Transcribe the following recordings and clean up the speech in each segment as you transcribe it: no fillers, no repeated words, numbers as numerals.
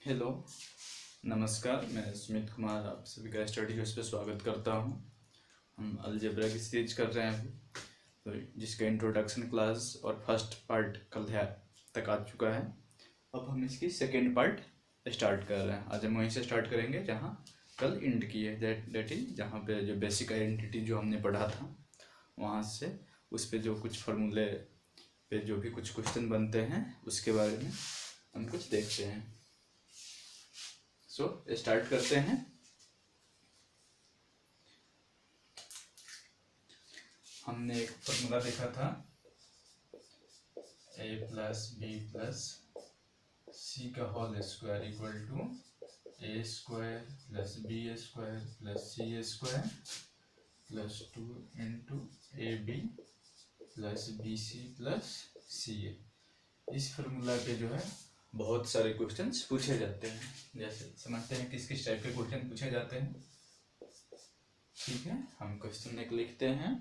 Hello, नमस्कार। मैं सुमित कुमार आप सभी का स्टडी कोर्स पे स्वागत करता हूँ। हम अलजेब्रा की सीरीज कर रहे हैं अभी, तो जिसका इंट्रोडक्शन क्लास और फर्स्ट पार्ट कल तक आ चुका है। अब हम इसकी सेकेंड पार्ट स्टार्ट कर रहे हैं। आज हम वहीं से स्टार्ट करेंगे जहाँ कल इंड की है, दैट इज जहाँ पे जो बेसिक आइडेंटिटी जो हमने पढ़ा था वहाँ से उस पे जो कुछ फार्मूले पे जो भी कुछ क्वेश्चन बनते हैं उसके बारे में हम कुछ देखते हैं। स्टार्ट करते हैं। हमने एक फॉर्मूला देखा था a plus B plus C का whole square equal to A square plus B square plus C square plus 2 into A B plus B C plus C A. इस फॉर्मूला पे जो है बहुत सारे क्वेश्चंस पूछे जाते हैं। जैसे समझते हैं किस किस टाइप के क्वेश्चन पूछे जाते हैं। ठीक है, हम क्वेश्चन एक लिखते हैं।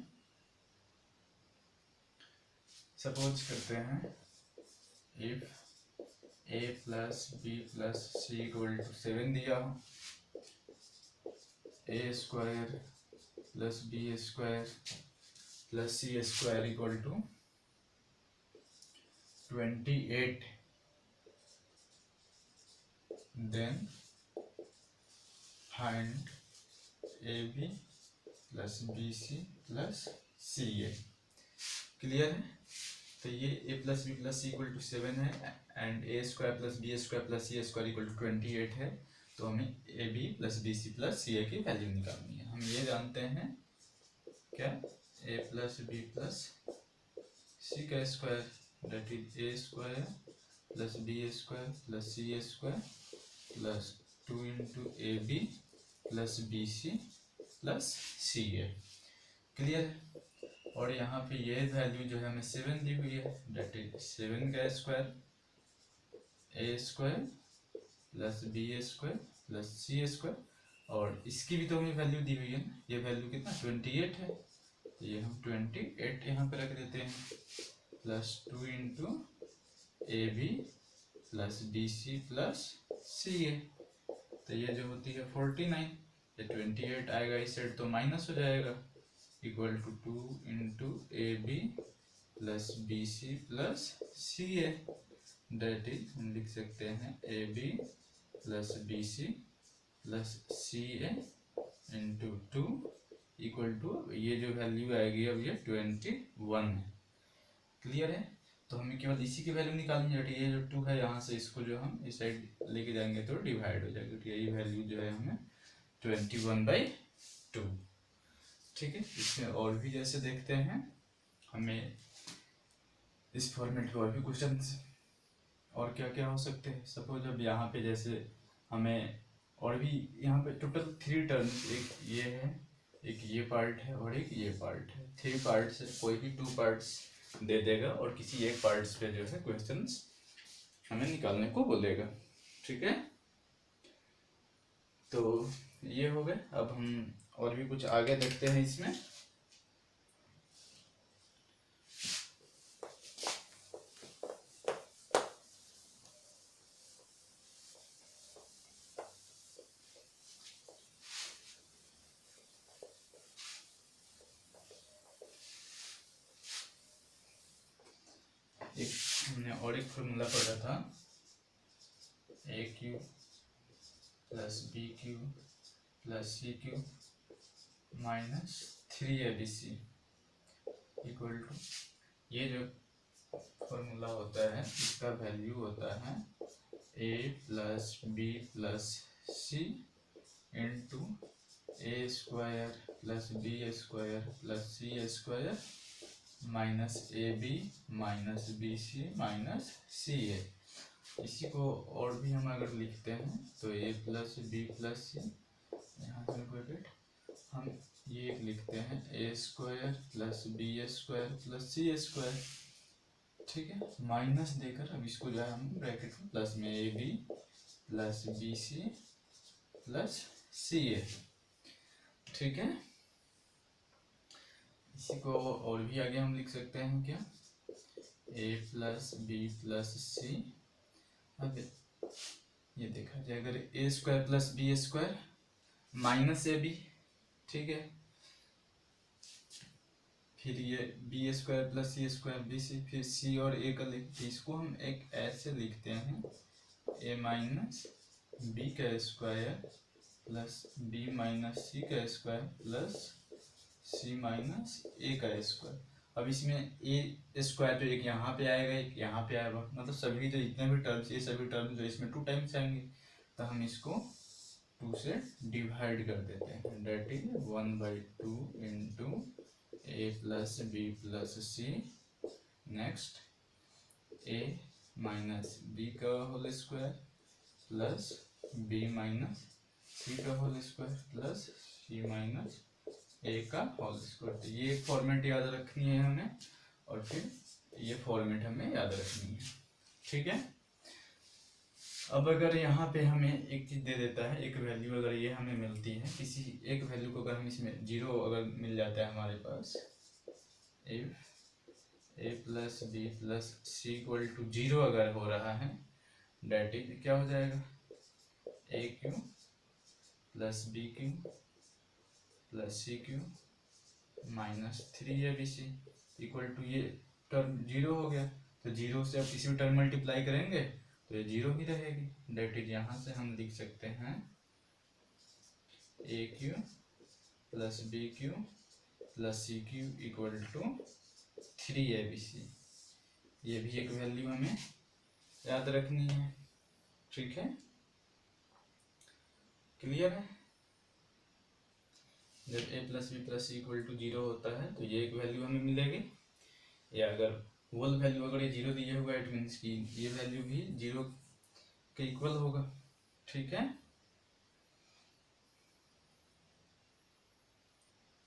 सपोज करते हैं if a plus B plus C equal to 7 दिया हो, A square plus B square plus C square equal to 28, then find A B plus B C plus C A. Clear है? तो ये a plus B plus C equal to 7 है and A square plus B square plus C square equal to 28 है। तो हमें A B plus B C plus C A की value निकालनी है। हम ये जानते हैं क्या, A plus B plus C का square that is A square plus B square plus C square plus 2 into A B plus B C plus C A. Clear है? और यहाँ पे ये वैल्यू जो है हमें 7 दी हुई है, डेट इज 7 का square A square plus B square plus C square, और इसकी भी तो हमें वैल्यू दी हुई है ना। ये वैल्यू कितना 28 है, तो ये हम 28 यहाँ पे रख देते हैं plus 2 into A B plus B C plus C A. तो ये जो होती है 49, ये 28 आएगा इस साइड तो माइनस हो जाएगा equal to 2 into A B plus B C plus C A. That is हम लिख सकते हैं A B plus B C plus C A into 2 equal to ये जो वैल्यू आएगी अब ये 21 है। क्लियर है? तो हमें केवल इसी की वैल्यू निकालनी है। ये जो 2 है यहाँ से इसको जो हम इस साइड लेके जाएंगे तो डिवाइड हो जाएगा, तो यही वैल्यू जो है हमें 21/2। ठीक है, इसमें और भी जैसे देखते हैं हमें इस फॉर्मेट में और भी क्वेश्चन और क्या क्या हो सकते हैं। सपोज अब यहाँ पे जैसे हमें और भी यहाँ पे टोटल 3 टर्म्स, एक ये है, एक ये पार्ट है और एक ये पार्ट है। 3 पार्ट्स है, कोई भी 2 पार्ट्स दे देगा और किसी एक पार्ट्स पे जो है क्वेश्चंस हमें निकालने को बोलेगा। ठीक है, तो ये हो गए। अब हम और भी कुछ आगे देखते हैं इसमें। हमने और एक फॉर्मूला पढ़ा था, A cube plus B cube plus C cube minus 3abc equal to, ये जो फॉर्मूला होता है इसका वैल्यू होता है a plus B plus C into A square plus B square plus C square minus A B minus B C minus C A. इसी को और भी हम अगर लिखते हैं तो A plus B plus C, यहाँ से ब्रैकेट हम ये लिखते हैं A square plus B square plus C square. ठीक है, माइनस देकर अब इसको जो है हम ब्रैकेट में प्लस में A B plus B C plus C A. ठीक है, इसी को और भी आगे हम लिख सकते हैं क्या, A plus B plus C, अब ये देखा जाए अगर A square plus B square minus A B, ठीक है, फिर ये B square plus C square B C, फिर सी और ए का लिखते, इसको हम एक ऐसे लिखते हैं ए माइनस बी का square plus B minus C का square plus C minus A का स्क्वायर। अब इसमें ए स्क्वायर तो एक यहाँ पे आएगा एक यहाँ पे आएगा, मतलब सभी जो जितने भी टर्म्स ये सभी टर्म्स जो इसमें 2 टाइम्स आएंगे, तो हम इसको 2 से डिवाइड कर देते हैं, that is 1/2 into A plus B plus C, next A minus B का whole square plus B minus C का whole square plus C minus A का होल स्क्वायर। तो ये फॉर्मेट याद रखनी है हमें, और फिर ये फॉर्मेट हमें याद रखनी है, ठीक है। अब अगर यहाँ पे हमें एक चीज दे देता है, एक वैल्यू अगर ये हमें मिलती है, किसी एक वैल्यू को अगर हम इसमें 0 अगर मिल जाता है हमारे पास, if A plus B plus C equal to 0 अगर हो रहा है, डेट इज क्या हो जाएगा A cube plus B cube plus C cube minus 3abc equal to, ये टर्म 0 हो गया, तो 0 से अब किसी भी टर्म मल्टीप्लाई करेंगे तो ये 0 ही रहेगी, डेट इज यहाँ से हम लिख सकते हैं A cube plus B cube plus C cube equal to 3abc। ये भी एक वैल्यू हमें याद रखनी है, ठीक है, क्लियर है। जब A plus B plus C equal to 0 होता है तो ये एक वैल्यू हमें मिलेगी, या अगर होल वैल्यू अगर ये 0 दिया हुआ इट मीन्स कि ये वैल्यू भी 0 के इक्वल होगा, ठीक है।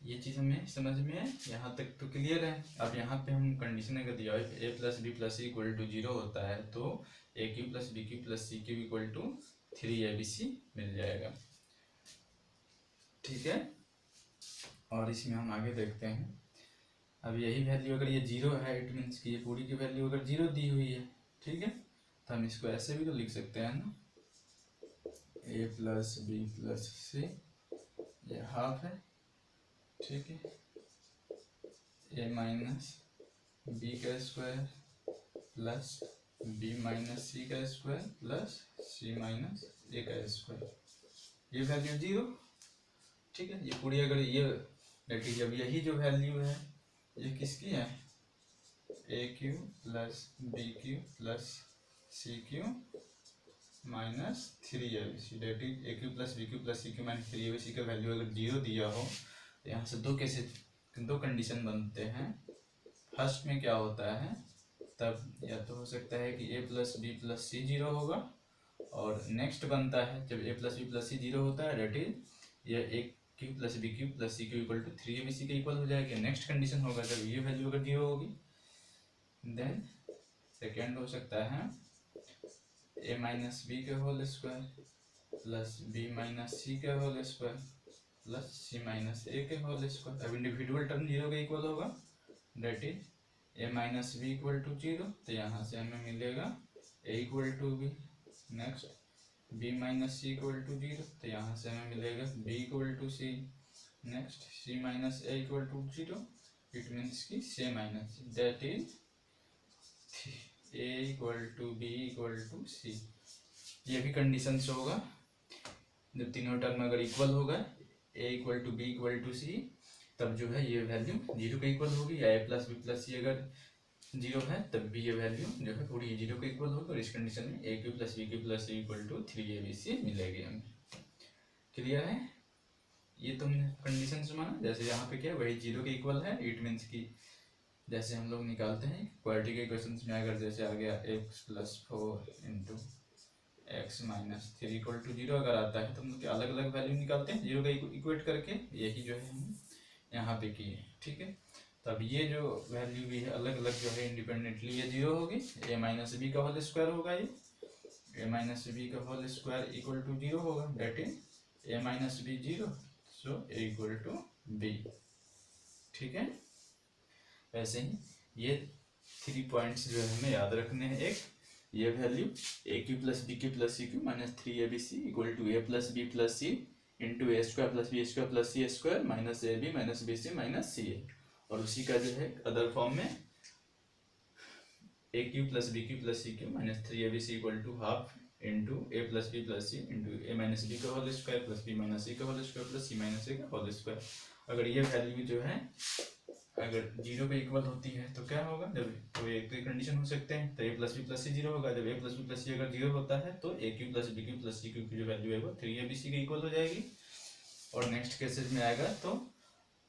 ये चीज हमें समझ में है, यहाँ तक तो क्लियर है। अब यहाँ पे हम कंडीशन अगर दिया है A plus B plus C equal to 0 होता है तो A cube plus B cube plus C cube equal to 3abc मिल जाएगा, ठीक है। और इसमें हम आगे देखते हैं, अब यही वैल्यू अगर ये 0 है इट मीन्स कि ये पूरी की वैल्यू अगर 0 दी हुई है, ठीक है, तो हम इसको ऐसे भी तो लिख सकते हैं ना, ए प्लस बी प्लस सी ये हाफ है, ठीक है, ए माइनस बी का square plus B minus C का square plus C minus A का स्क्वायर, ये वैल्यू 0, ठीक है। ये पूरी अगर ये देखिए जब यही जो वैल्यू है ये किसकी है, ए cube plus B cube plus C cube minus 3abc, that is A cube plus B cube plus C cube minus 3abc का वैल्यू अगर 0 दिया हो तो यहाँ से दो कंडीशन बनते हैं। फर्स्ट में क्या होता है, तब या तो हो सकता है कि A plus B plus C 0 होगा, और नेक्स्ट बनता है जब A plus B plus C 0 होता है डेट इज यह A cube plus B cube plus C cube equal to 3abc के इक्वल हो जाएगा। नेक्स्ट कंडीशन होगा जब ये वैल्यू अगर 0 होगी, देन सेकेंड हो सकता है ए माइनस बी के whole square plus B minus C के whole square plus C minus A के होल स्क्वायर। अब इंडिविजुअल टर्म 0 के इक्वल होगा, that is A minus B equal to 0, तो यहाँ से हमें मिलेगा A equal to B, next B minus C equal to 0, तो यहाँ से हमें मिलेगा B equal to C, next C minus A equal to 0, it means की C minus C, that is A equal to B equal to C. ये भी condition से होगा जब तीनों टर्म अगर इक्वल होगा, A equal to B equal to C, तब जो है ये वैल्यू 0 के इक्वल होगी, या ए प्लस बी प्लस सी अगर 0 है तब भी ये वैल्यू जो है पूरी 0 के इक्वल होगी, और इस कंडीशन में A cube plus B cube plus C equal to 3abc मिलेगी हमें, क्लियर है। ये तुमने कंडीशन से माना, जैसे यहाँ पे क्या है वही 0 के इक्वल है, इट मीन्स की जैसे हम लोग निकालते हैं क्वाड्रेटिक इक्वेशन में, अगर जैसे आ गया x plus 4 into X minus 3 equal to 0 अगर आता है तो हम लोग अलग अलग वैल्यू निकालते हैं 0 का इक्वेट करके, यही जो है हम यहाँ पे किए, ठीक है। तब ये जो वैल्यू भी है अलग अलग जो है इंडिपेंडेंटली ये 0 होगी, ए माइनस बी का होल स्क्वायर होगा, ये ए माइनस बी का होल स्क्वायर इक्वल टू 0 होगा, that is A minus B 0, so A equal to B, ठीक है। वैसे ही ये 3 पॉइंट्स जो है हमें याद रखने हैं। एक ये value A cube plus B cube plus C cube minus 3abc equal to A plus B plus C into A square plus B square plus C square minus A B minus B C minus C A, और उसी का जो है other form में A cube plus B cube plus C cube minus 3abc equal to half into A plus B plus C into A minus B का whole square plus B minus C का whole square plus C minus A का whole square. अगर ये value जो है अगर zero पे equal होती है तो क्या होगा, जब तो एक कंडीशन हो सकते हैं, तो A plus B plus C zero होगा। जब A plus B plus C अगर जीरो होता है तो A cube plus B cube plus C cube की जो वैल्यू है वो 3abc के इक्वल हो जाएगी। और नेक्स्ट केसेस में आएगा तो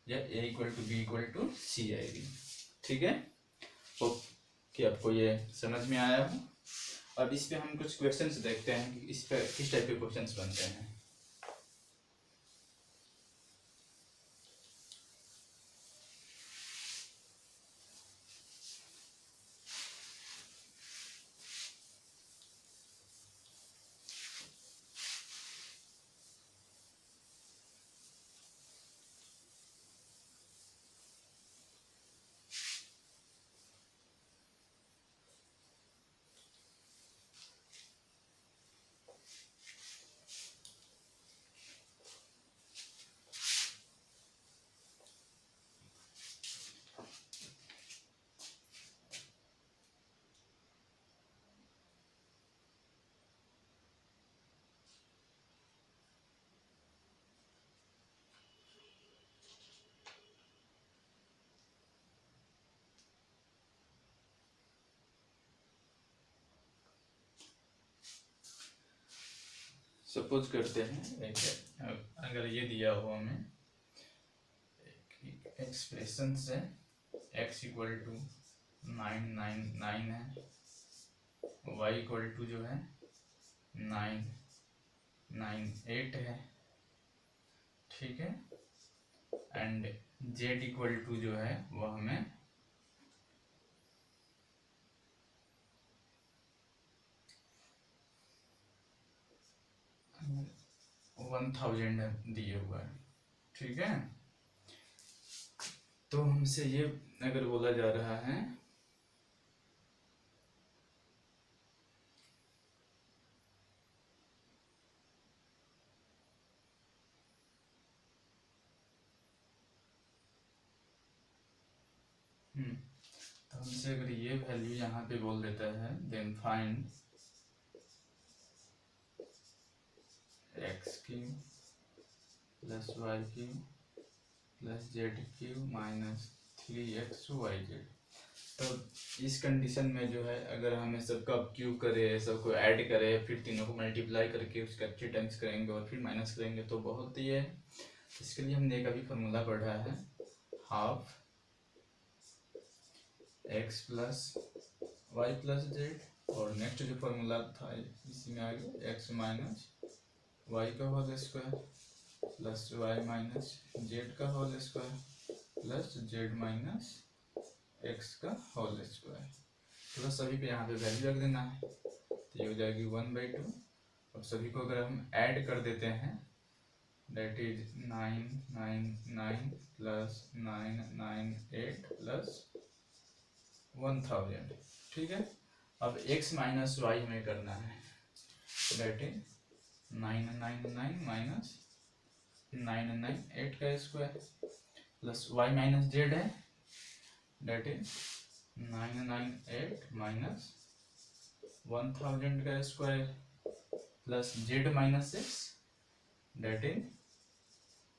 यह A equal to B equal to C आएगी। ठीक है, होप कि आपको ये समझ में आया हो। अब इस पे हम कुछ क्वेश्चंस देखते हैं कि इस पे किस टाइप के क्वेश्चंस बनते हैं। सपोज करते हैं अगर ये दिया हो हमें एक्सप्रेशन से x इक्वल टू 999 है, y इक्वल टू जो है 998 है, ठीक है, एंड z इक्वल टू जो है वो हमें 1000 दिए हुआ है। ठीक है, तो हमसे ये अगर बोला जा रहा है तो हमसे अगर ये वैल्यू यहाँ पे बोल देता है then find X cube plus Y cube plus Z cube minus 3xyz। तो इस कंडीशन में जो है अगर हमें सबका क्यूब करे, सबको ऐड करे, फिर तीनों को मल्टीप्लाई करके उसका 3 टाइम्स करेंगे और फिर माइनस करेंगे तो बहुत ही है। इसके लिए हमने एक अभी फॉर्मूला पढ़ा है, half X plus Y plus Z, और नेक्स्ट जो फॉर्मूला था इसी में आगे एक्स माइनस वाई का whole square plus Y minus Z का whole square plus Z minus X का होल स्क्वायर। तो बस सभी पे यहाँ पे वैल्यू रख देना है, तो ये हो जाएगी 1/2। अब सभी को अगर हम ऐड कर देते हैं दैट इज 999 प्लस 998 प्लस 1000। ठीक है, अब x माइनस वाई हमें करना है, दैट इज 999 माइनस 998 का square plus y minus Z है दैट इज 998 माइनस 1000 का square plus z minus x that is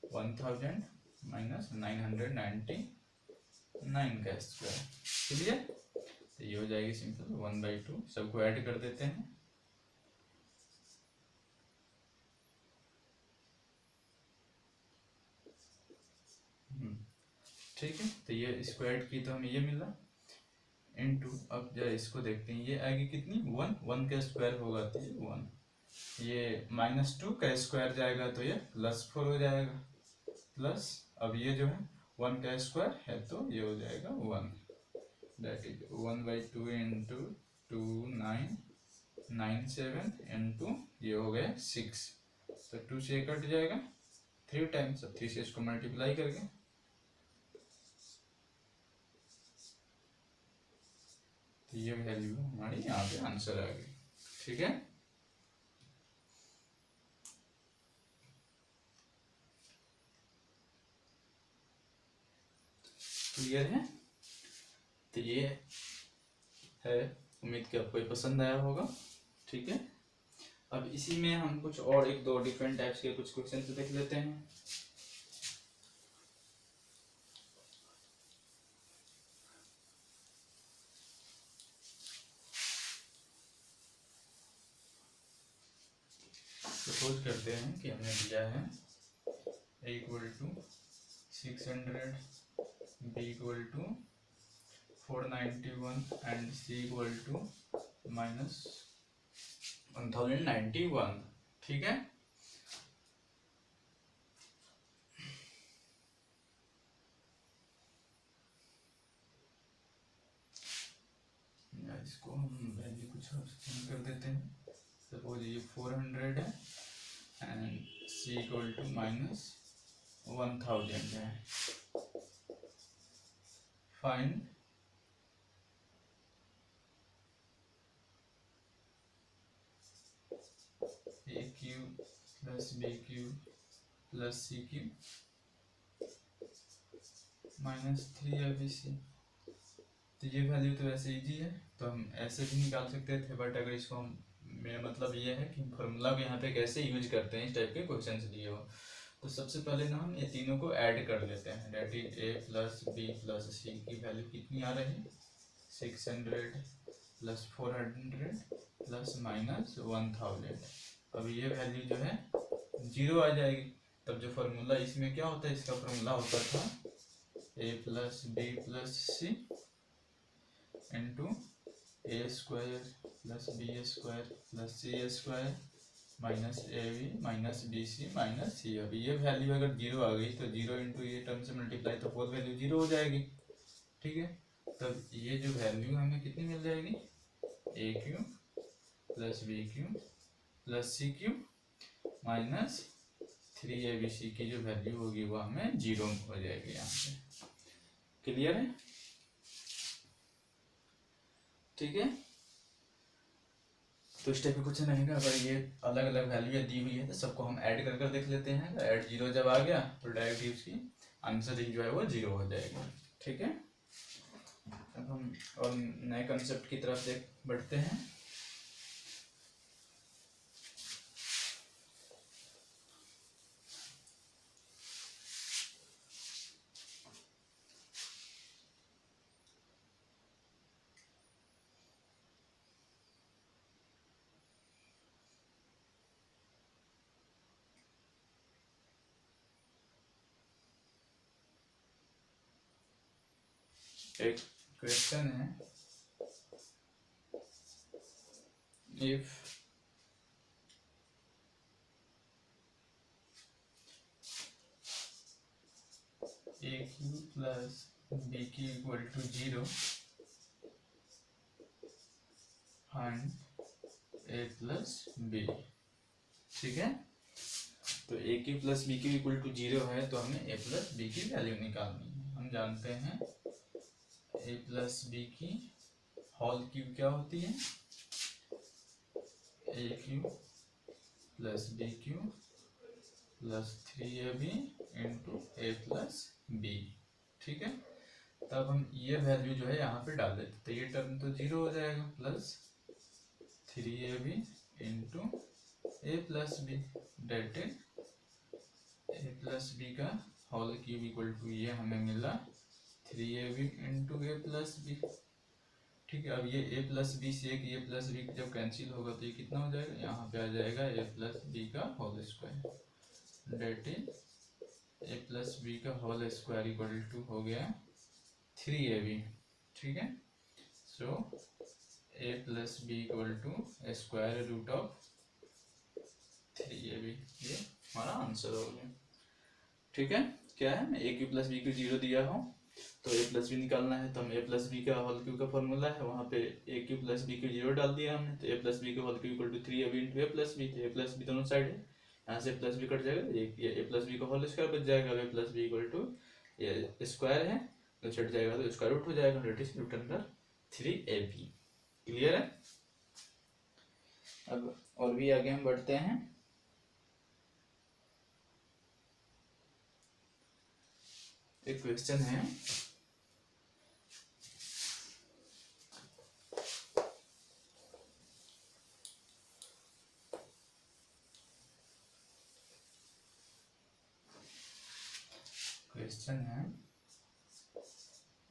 1000 minus 999 का स्क्वायर। क्लियर, तो ये हो जाएगी सिंपल 1/2। सबको ऐड कर देते हैं, ठीक है, तो ये स्क्वायर की तो हमें ये मिला इनटू, अब जरा इसको देखते हैं, ये आएगी कितनी 1 का स्क्वायर होगा तो ये 1, ये -2 का स्क्वायर जाएगा तो ये +4 हो जाएगा, प्लस अब ये जो है 1 का स्क्वायर है तो ये हो जाएगा 1, दैट इज 1/2 इंटू 2997 इंटू ये हो गया 6, तो 2 से कट जाएगा 3 टाइम्स, अब 3 से इसको मल्टीप्लाई करके तो ये वैल्यू हमारी यहाँ पे आंसर आ गई। ठीक है, क्लियर है। तो ये है, उम्मीद कि आपको ये पसंद आया होगा। ठीक है, अब इसी में हम कुछ और एक दो डिफरेंट टाइप्स के कुछ क्वेश्चन देख लेते हैं। सपोज करते हैं कि हमें दिया है a equal to 600, b equal to 491 and c equal to -1091। ठीक है, इसको हम वैल्यू कुछ और कर देते हैं। सपोज ये 400 है एंड c इक्वल टू -1000 है। Find a cube plus b cube plus c cube -3abc। तो ये वैल्यू तो वैसे इजी है, तो हम ऐसे भी निकाल सकते थे, बट अगर इसको हम, मेरा मतलब ये है कि फॉर्मूला को यहाँ पे कैसे यूज करते हैं इस टाइप के क्वेश्चन दिए हो। तो सबसे पहले ना हम ये तीनों को ऐड कर लेते हैं, that is a plus b plus c की वैल्यू कितनी आ रही है 600 प्लस 400 प्लस -1000। अब ये वैल्यू जो है 0 आ जाएगी। तब जो फॉर्मूला इसमें क्या होता है, इसका फॉर्मूला होता था a plus b plus c into A square plus B square plus C square minus A B minus B C minus C. अब ये वैल्यू अगर 0 आ गई तो 0 इंटू ये टर्म से मल्टीप्लाई तो फोर वैल्यू 0 हो जाएगी। ठीक है, तब ये जो वैल्यू हमें कितनी मिल जाएगी, A cube plus B cube plus C cube minus 3abc की जो वैल्यू होगी वो हमें 0 हो जाएगी यहाँ पे। क्लियर है। ठीक है, तो इस टाइप का क्वेश्चन रहेगा। अगर ये अलग अलग वैल्यू दी हुई है तो सबको हम ऐड कर कर देख लेते हैं। तो ऐड 0 जब आ गया तो डायरेक्टली उसकी आंसर जो है वो 0 हो जाएगा। ठीक है, अब हम और नए कंसेप्ट की तरफ देख बढ़ते हैं। एक क्वेश्चन है, if a cube plus b cube equal to 0 find a plus b। ठीक है, तो a cube plus b cube equal to 0 है तो हमें a प्लस b की वैल्यू निकालनी है। हम जानते हैं a प्लस b की होल क्यूब क्या होती है, a cube plus b cube plus 3ab into a plus b। ठीक है, तब हम ये वैल्यू जो है यहाँ पे डाल देते, तो ये टर्म तो 0 हो जाएगा, plus 3ab into a plus b, that a plus b का होल क्यूब इक्वल टू ये हमें मिला 3ab into a plus b। ठीक है, अब ये a प्लस बी से एक a प्लस बी जब कैंसिल होगा तो ये कितना हो जाएगा, यहाँ पे आ जाएगा a प्लस बी का whole square, that is a plus B का होल स्क्वायर इक्वल टू हो गया 3ab। ठीक है, so a plus B equal to square root of 3ab, ये हमारा आंसर हो गया। ठीक है, क्या है, मैं a cube plus B cube 0 दिया हूँ तो a प्लस बी निकालना है, तो हम a प्लस बी का होल क्यू का फॉर्मूला है, वहाँ पे a cube plus B cube 0 डाल दिया हमने, तो a प्लस बी का whole cube equal to 3ab into a plus B. तो a प्लस बी दोनों साइड है, यहाँ से प्लस बी कट जाएगा, ये a प्लस बी का होल स्क्वायर बच जाएगा। a plus B equal to ये स्क्वायर है तो छट जाएगा तो स्क्वायर रूट हो जाएगा, that is root under 3ab। Clear है। अब और भी आगे हम बढ़ते हैं। एक क्वेश्चन है,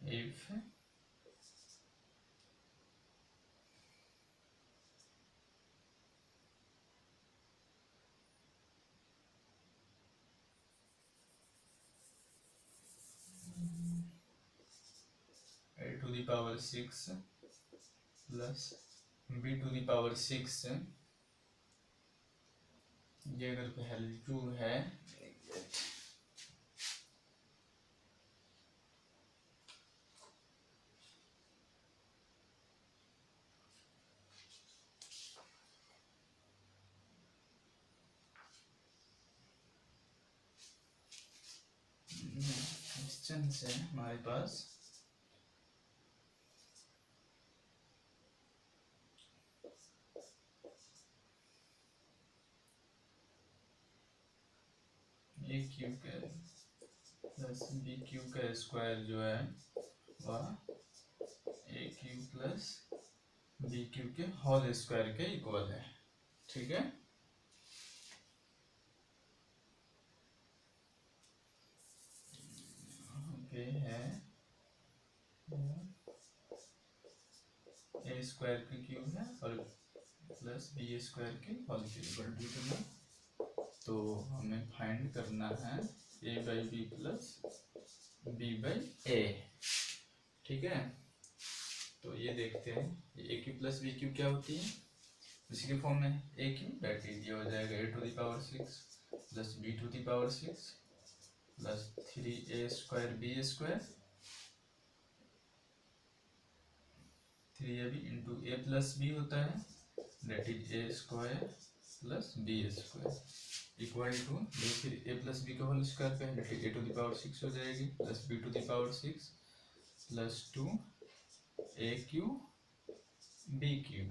if a to the power 6 plus b to the power 6, ये अगर वैल्यू है क्वेश्चन से हमारे पास ए क्यू का प्लस बी क्यू का स्क्वायर जो है वह ए क्यू प्लस बी क्यू के होल स्क्वायर के इक्वल है। ठीक है, पे है ए स्क्वायर के क्यूब है और प्लस बी स्क्वायर के होल क्यूब इक्वल टू, तो हमें फाइंड करना है A by B plus B by A. ठीक है, तो ये देखते हैं A cube plus B cube क्या होती है, उसी के फॉर्म में ए क्यू डेट इज हो जाएगा A to the power 6 plus B to the power 6 plus 3a square B square 3ab into A plus B होता है that is A square plus B square equal to फिर A plus B का whole square का that is A to the power 6 हो जाएगी plus B to the power 6 plus 2 A cube B cube.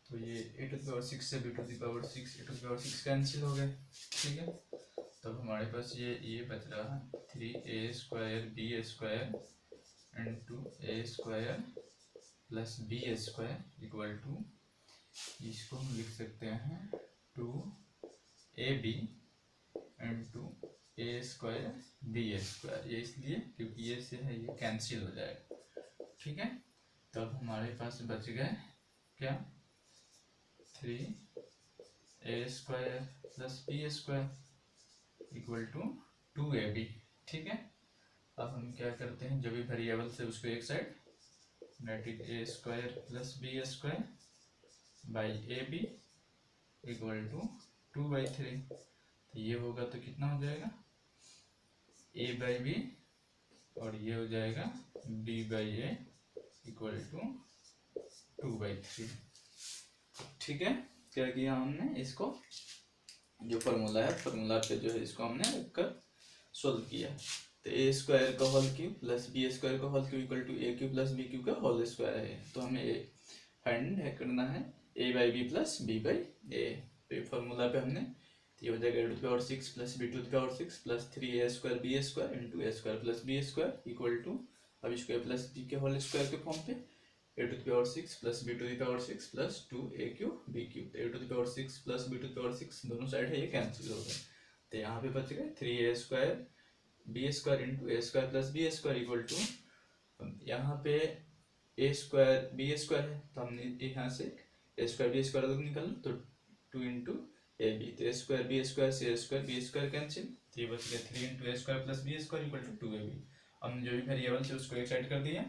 तो ये A to the power 6 से B to the power 6 A to the power 6 cancel हो गए। ठीक है, तब हमारे पास ये बच रहा है 3a square B square into A square plus B square equal to, इसको हम लिख सकते हैं 2ab इंटू ए स्क्वायर बी स्क्वायर, ये इसलिए क्योंकि ये से है ये कैंसिल हो जाएगा। ठीक है, तब हमारे पास बच गए क्या 3a square plus B square equal to 2ab। ठीक है, अब हम क्या करते हैं, जो भी वेरिएबल से उसको एक side that is A square plus B square by A B equal to 2/3। तो ये होगा तो कितना हो जाएगा ए बाई बी और ये हो जाएगा B by A equal to 2/3। ठीक है, क्या किया हमने, इसको जो फार्मूला है फार्मूला पे जो है इसको हमने रखकर सोल्व किया। तो ए स्क्वायर का whole cube plus B square का whole cube equal to A cube plus B cube का होल स्क्वायर है, तो हमें फाइंड करना है A by B plus B by A. तो ये फार्मूला पे हमने, तो ये हो जाएगा A to the power 6 plus B to the power 6 plus 3a square B square into A square plus B square equal to, अब इसको ए प्लस बी के होल स्क्वायर के फॉर्म पे A to the power 6 plus B to the power 6 plus 2a cube B cube. A to the power 6 plus B to the power 6 दोनों side है ये cancel हो गए, तो यहाँ पे बच गए 3a square B square into A square plus B square equal to, यहाँ पे ए स्क्वायर बी स्क्वायर है तो हमने यहाँ से ए स्क्वायर बी स्क्वायर अलग निकाला तो 2 इंटू ए बी, तो ए स्क्वायर बी स्क्वायर से A square B square cancel, तो ये बच गया 3 into A square plus B square equal to 2ab। हमने जो भी वेरिएबल से उसको एक साइड कर दिया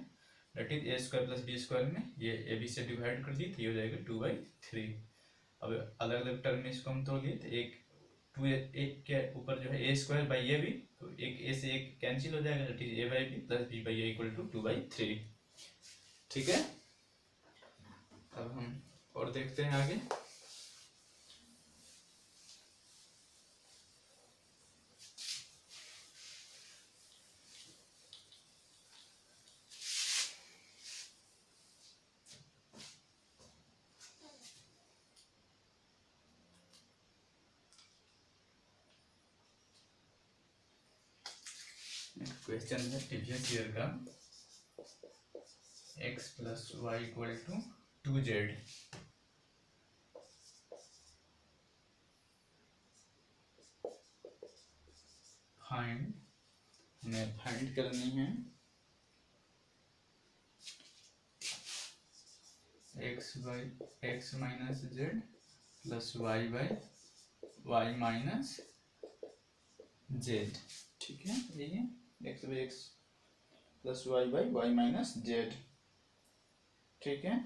that is A square plus B square में ये ए बी से डिवाइड कर दी, तो ये हो जाएगा 2/3। अब अलग अलग टर्म में इसको हम तो लिए, तो एक 2 एक के ऊपर जो है A square by A B, तो एक ए से एक कैंसिल हो जाएगा that is A by B plus B by A equal to 2/3। ठीक है, अब हम और देखते हैं आगे। क्वेश्चन है प्रीवियस ईयर का, x plus Y equal to 2z। Find, हमें फाइंड करनी है x minus Z plus Y by Y minus Z. ठीक है, ये x by X plus Y by Y minus Z. ठीक है,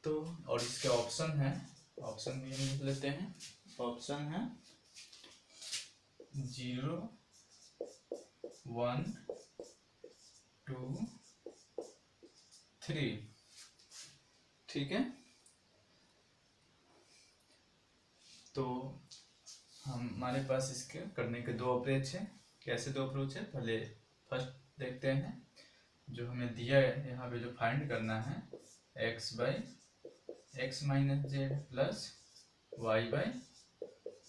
तो और इसके ऑप्शन है, ऑप्शन भी हम लिख लेते हैं। ऑप्शन है 0 1 2 3। ठीक है, तो हमारे पास इसके करने के दो अप्रोच है। कैसे दो अप्रोच है, पहले फर्स्ट देखते हैं। जो हमें दिया है यहाँ पे, जो फाइंड करना है x by X minus Z plus Y by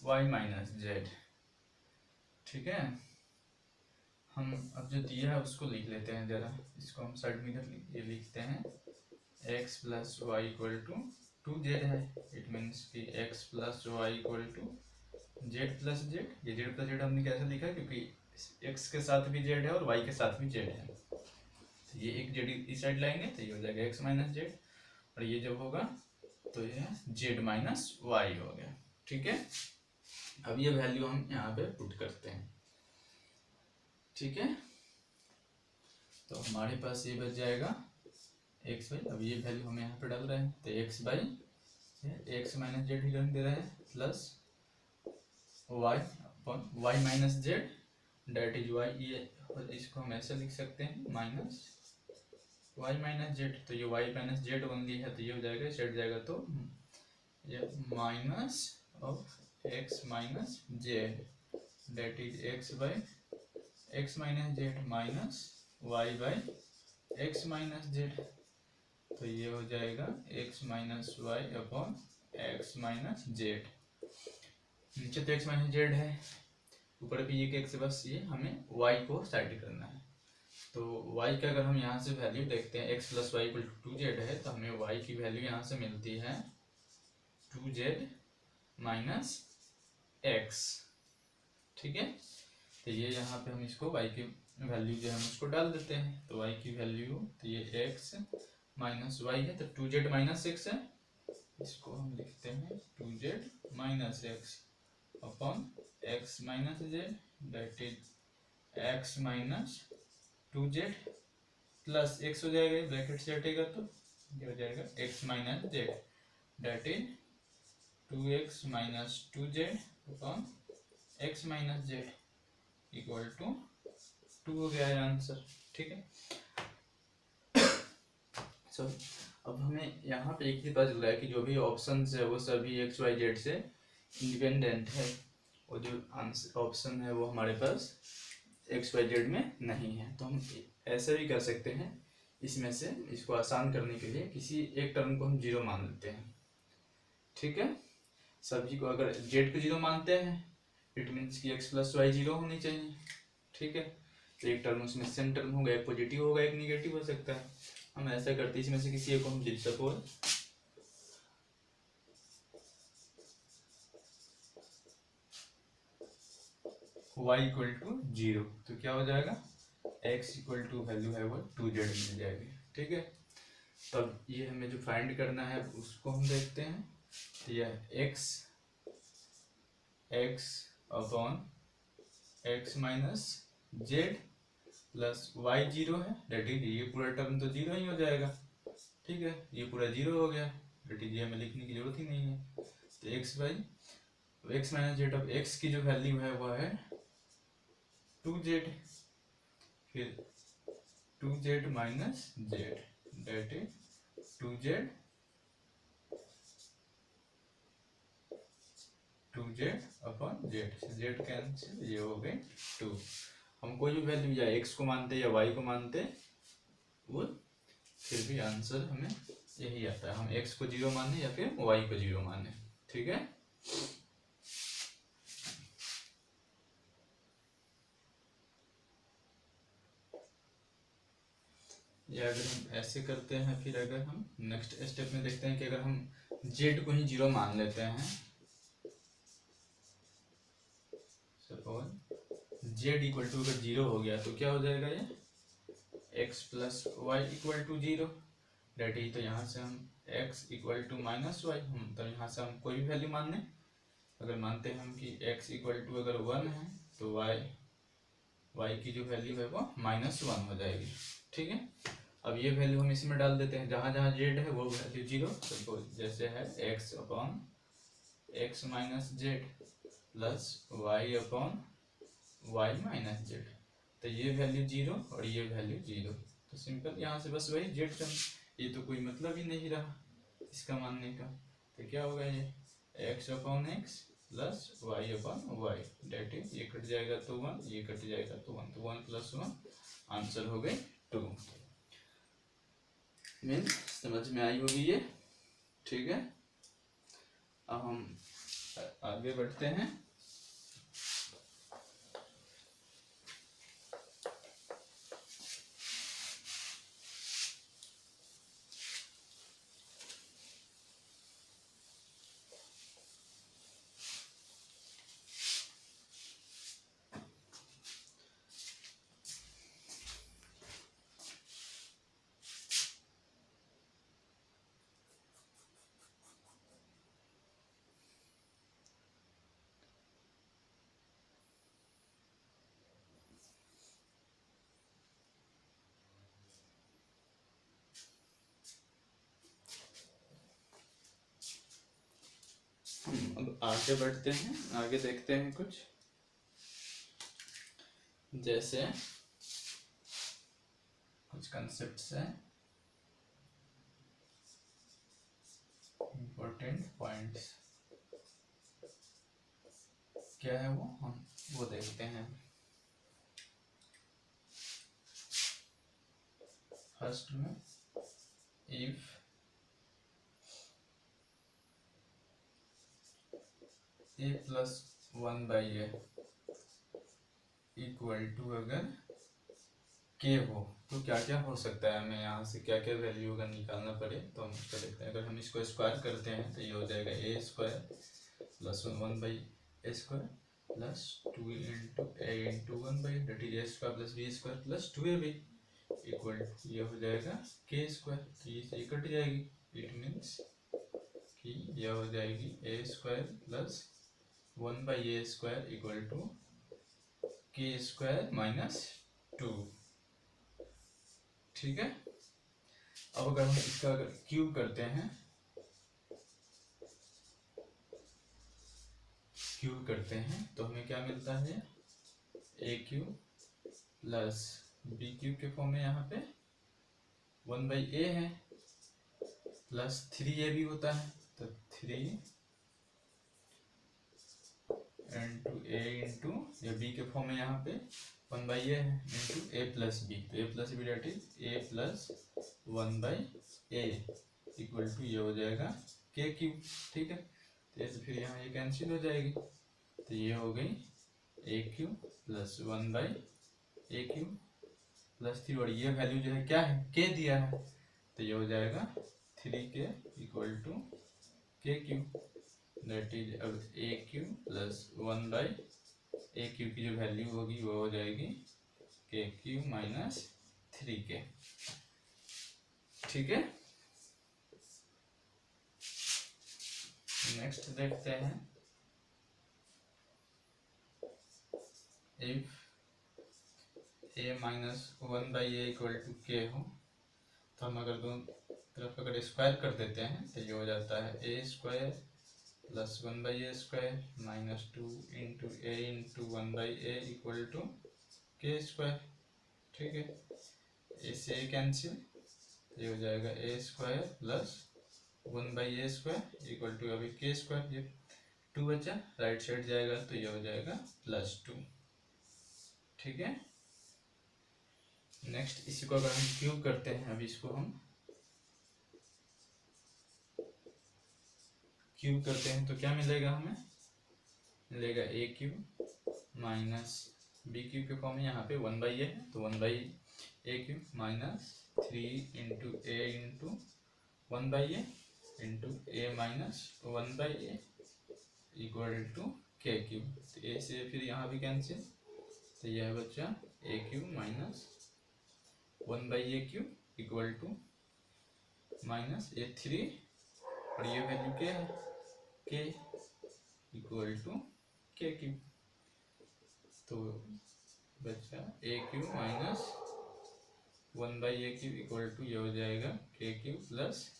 Y minus Z. ठीक है, हम अब जो दिया है उसको लिख लेते हैं जरा। इसको हम साइड में इधर ये लिखते हैं, x plus Y equal to 2z है। इट मीन्स कि x plus Y equal to Z plus Z. ये जेड प्लस जेड हमने कैसे लिखा है, क्योंकि x के साथ भी जेड है और y के साथ भी जेड है। तो ये एक जेड इस साइड लाएंगे तो ये हो जाएगा x माइनस जेड, और ये जब होगा तो ये जेड माइनस वाई हो गया। ठीक है, अब ये वैल्यू हम यहाँ पे पुट करते हैं। ठीक है, तो हमारे पास ये बच जाएगा x बाई, अब ये वैल्यू हम यहाँ पे डाल रहे हैं, तो x by X minus Z ही दे रहे हैं plus Y upon Y minus Z, that is Y. ये इसको हम ऐसे लिख सकते हैं माइनस वाई माइनस जेड। तो ये वाई माइनस जेड ओनली है, तो ये हो जाएगा, सेट जाएगा, तो ये minus of X minus Z, that is X by X minus Z minus Y by X minus Z. तो ये हो जाएगा X minus Y upon X minus Z. नीचे तो एक्स माइनस जेड है, ऊपर भी एक एक्स, बस ये हमें वाई को साइड करना है। तो y का अगर हम यहाँ से वैल्यू देखते हैं, x plus Y equal to 2z है, तो हमें y की वैल्यू यहाँ से मिलती है 2z माइनस एक्स। ठीक है, तो ये यहाँ पे हम इसको y की वैल्यू जो है हम उसको डाल देते हैं। तो y की वैल्यू, तो ये x माइनस वाई है, तो 2z माइनस एक्स है। इसको हम लिखते हैं 2z minus x upon X minus Z, that is x minus 2z plus x हो जाएगा, ब्रैकेट से हटेगा तो ये हो जाएगा x minus Z, that is 2x minus 2z upon X minus Z equal to 2 हो गया है आंसर। ठीक है, सो अब हमें यहाँ पे एक ही पता चल रहा है कि जो भी ऑप्शन है वो सभी एक्स वाई जेड से इंडिपेंडेंट है, और जो आंसर ऑप्शन है वो हमारे पास एक्स वाई जेड में नहीं है। तो हम ऐसे भी कर सकते हैं, इसमें से इसको आसान करने के लिए किसी एक टर्म को हम जीरो मान लेते हैं। ठीक है, सभी को अगर जेड को जीरो मानते हैं, इट मीन्स कि एक्स प्लस वाई जीरो होनी चाहिए। ठीक है, तो एक टर्म उसमें सेम टर्म होगा, एक पॉजिटिव होगा एक निगेटिव हो सकता है। हम ऐसा करते हैं, इसमें से किसी एक को हम लिख सपोज y इक्वल टू 0, तो क्या हो जाएगा, x इक्वल टू वैल्यू है वो 2z मिल जाएगी। ठीक है, तब ये हमें जो फाइंड करना है उसको हम देखते हैं। तो यह x upon X minus Z plus Y zero है, डेट इज ये पूरा टर्म तो जीरो ही हो जाएगा। ठीक है, ये पूरा जीरो हो गया, डेट इज ये हमें लिखने की जरूरत ही नहीं है। तो X by X minus Z, अब एक्स की जो वैल्यू है वो है 2z, फिर 2z minus Z, that is 2z upon Z, Z cancel, ये हो गए 2। हम कोई भी वैल्यू या x को मानते या y को मानते, वो फिर भी आंसर हमें यही आता है। हम x को जीरो माने या फिर y को जीरो माने। ठीक है, या अगर हम ऐसे करते हैं, फिर अगर हम नेक्स्ट स्टेप में देखते हैं कि अगर हम जेड को ही जीरो मान लेते हैं, सपोज जेड इक्वल टू अगर जीरो हो गया तो क्या हो जाएगा, ये X plus Y equal to zero, that ही। तो यहाँ से हम X equal to minus Y, हम तो यहाँ से हम कोई भी वैल्यू मान लें। अगर मानते हैं हम कि एक्स इक्वल टू अगर वन है तो वाई की जो वैल्यू है वो -1 हो जाएगी, ठीक है। अब ये वैल्यू हम इसमें डाल देते हैं, जहाँ जहाँ जेड है वो वैल्यू जीरो, सपोज जैसे है X upon X minus Z plus Y upon Y minus Z, तो ये वैल्यू जीरो और ये वैल्यू जीरो, तो सिंपल यहाँ से बस वही जेड का, ये तो कोई मतलब ही नहीं रहा इसका मानने का। तो क्या होगा, ये X upon x plus Y upon Y, that is ये कट जाएगा तो वन, ये कट जाएगा तो वन, तो वन प्लस वन आंसर हो गए 2। मीन समझ में आई होगी ये, ठीक है। अब हम आगे बढ़ते हैं। अब आगे बढ़ते हैं, आगे देखते हैं कुछ, जैसे कुछ कंसेप्ट्स हैं, इंपॉर्टेंट पॉइंट्स क्या है वो हम वो देखते हैं। फर्स्ट में if A plus one by A equal to अगर के हो तो क्या क्या हो सकता है, हमें यहाँ से क्या क्या वैल्यू अगर निकालना पड़े तो हम उसको देखते हैं। अगर हम इसको स्क्वायर करते हैं तो ये हो जाएगा A square plus one by A square plus 2 into A into one by, that is A square plus B square plus 2ab equal to ये हो जाएगा के स्क्वायर, तो ये कट जाएगी, इट मीन्स कि यह हो जाएगी A square plus one by A square equal to K square minus 2, ठीक है। अब अगर हम इसका अगर क्यूब करते हैं, क्यूब करते हैं तो हमें क्या मिलता है, ए क्यूब प्लस बी क्यूब के फॉर्म में यहाँ पे वन बाई ए है प्लस 3a भी होता है, तो 3 इंटू ए इंटू या बी के फॉर्म में यहाँ पे वन बाई ए है इंटू ए प्लस बी, तो A plus B that is A plus one by A equal to ये हो जाएगा के क्यूब, ठीक है। तो फिर यहाँ ये कैंसिल हो जाएगी, तो ये हो गई A cube plus one by A cube plus 3, और ये वैल्यू जो है क्या है, के दिया है, तो ये हो जाएगा 3k equal to K cube, that is अब A cube plus one by A cube की जो वैल्यू होगी वो हो जाएगी के क्यूब माइनस 3k, ठीक है। नेक्स्ट देखते हैं, if A minus one by A equal to K हो तो हम अगर दोनों तरफ अगर स्क्वायर कर देते हैं तो ये हो जाता है A square plus one by A square minus 2 into A into one by A equal to K square, ठीक है। ए से ए कैंसिल, ये हो जाएगा A square plus one by A square equal to अभी के स्क्वायर, ये 2 बचा, right side जाएगा तो ये हो जाएगा प्लस 2, ठीक है। नेक्स्ट इसी को अगर हम क्यूब करते हैं, अभी इसको हम क्यूब करते हैं तो क्या मिलेगा, हमें मिलेगा A cube minus B cube के फॉर्म में यहाँ पे वन बाई ए है तो one by A cube minus 3 into A into 1/a into A minus 1/a equal to K cube. तो ए से फिर यहाँ भी कैंसिल, तो यह बचा A cube minus 1/a cube equal to minus a3 और ये वैल्यू क्या है के इक्वल टू के क्यूब। तो बचा A cube minus 1/a cube equal to ये हो जाएगा के क्यूब प्लस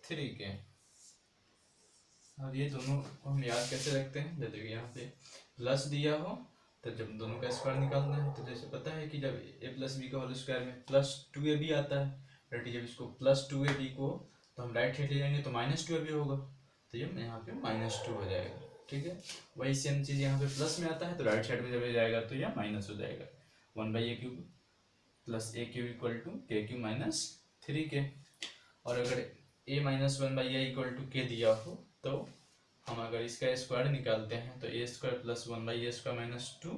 3k। अब ये दोनों को हम याद कैसे रखते हैं, जब यहाँ पे प्लस दिया हो तो जब दोनों का स्क्वायर निकालना है, तो जैसे पता है कि जब a प्लस बी का होल स्क्वायर में प्लस 2ab आता है, राइट, जब इसको प्लस 2ab को तो हम राइट हैंड ले जाएंगे तो माइनस 2ab होगा, तो ये यहाँ पे -2 हो जाएगा। ठीक है, वही सेम चीज़ यहाँ पे प्लस में आता है तो राइट साइड में जब जाएगा तो यह माइनस हो जाएगा। 1/a cube plus a cube equal to K cube minus 3k। और अगर a minus 1/a equal to के दिया हो तो हम अगर इसका स्क्वायर निकालते हैं तो a square plus 1/a square minus 2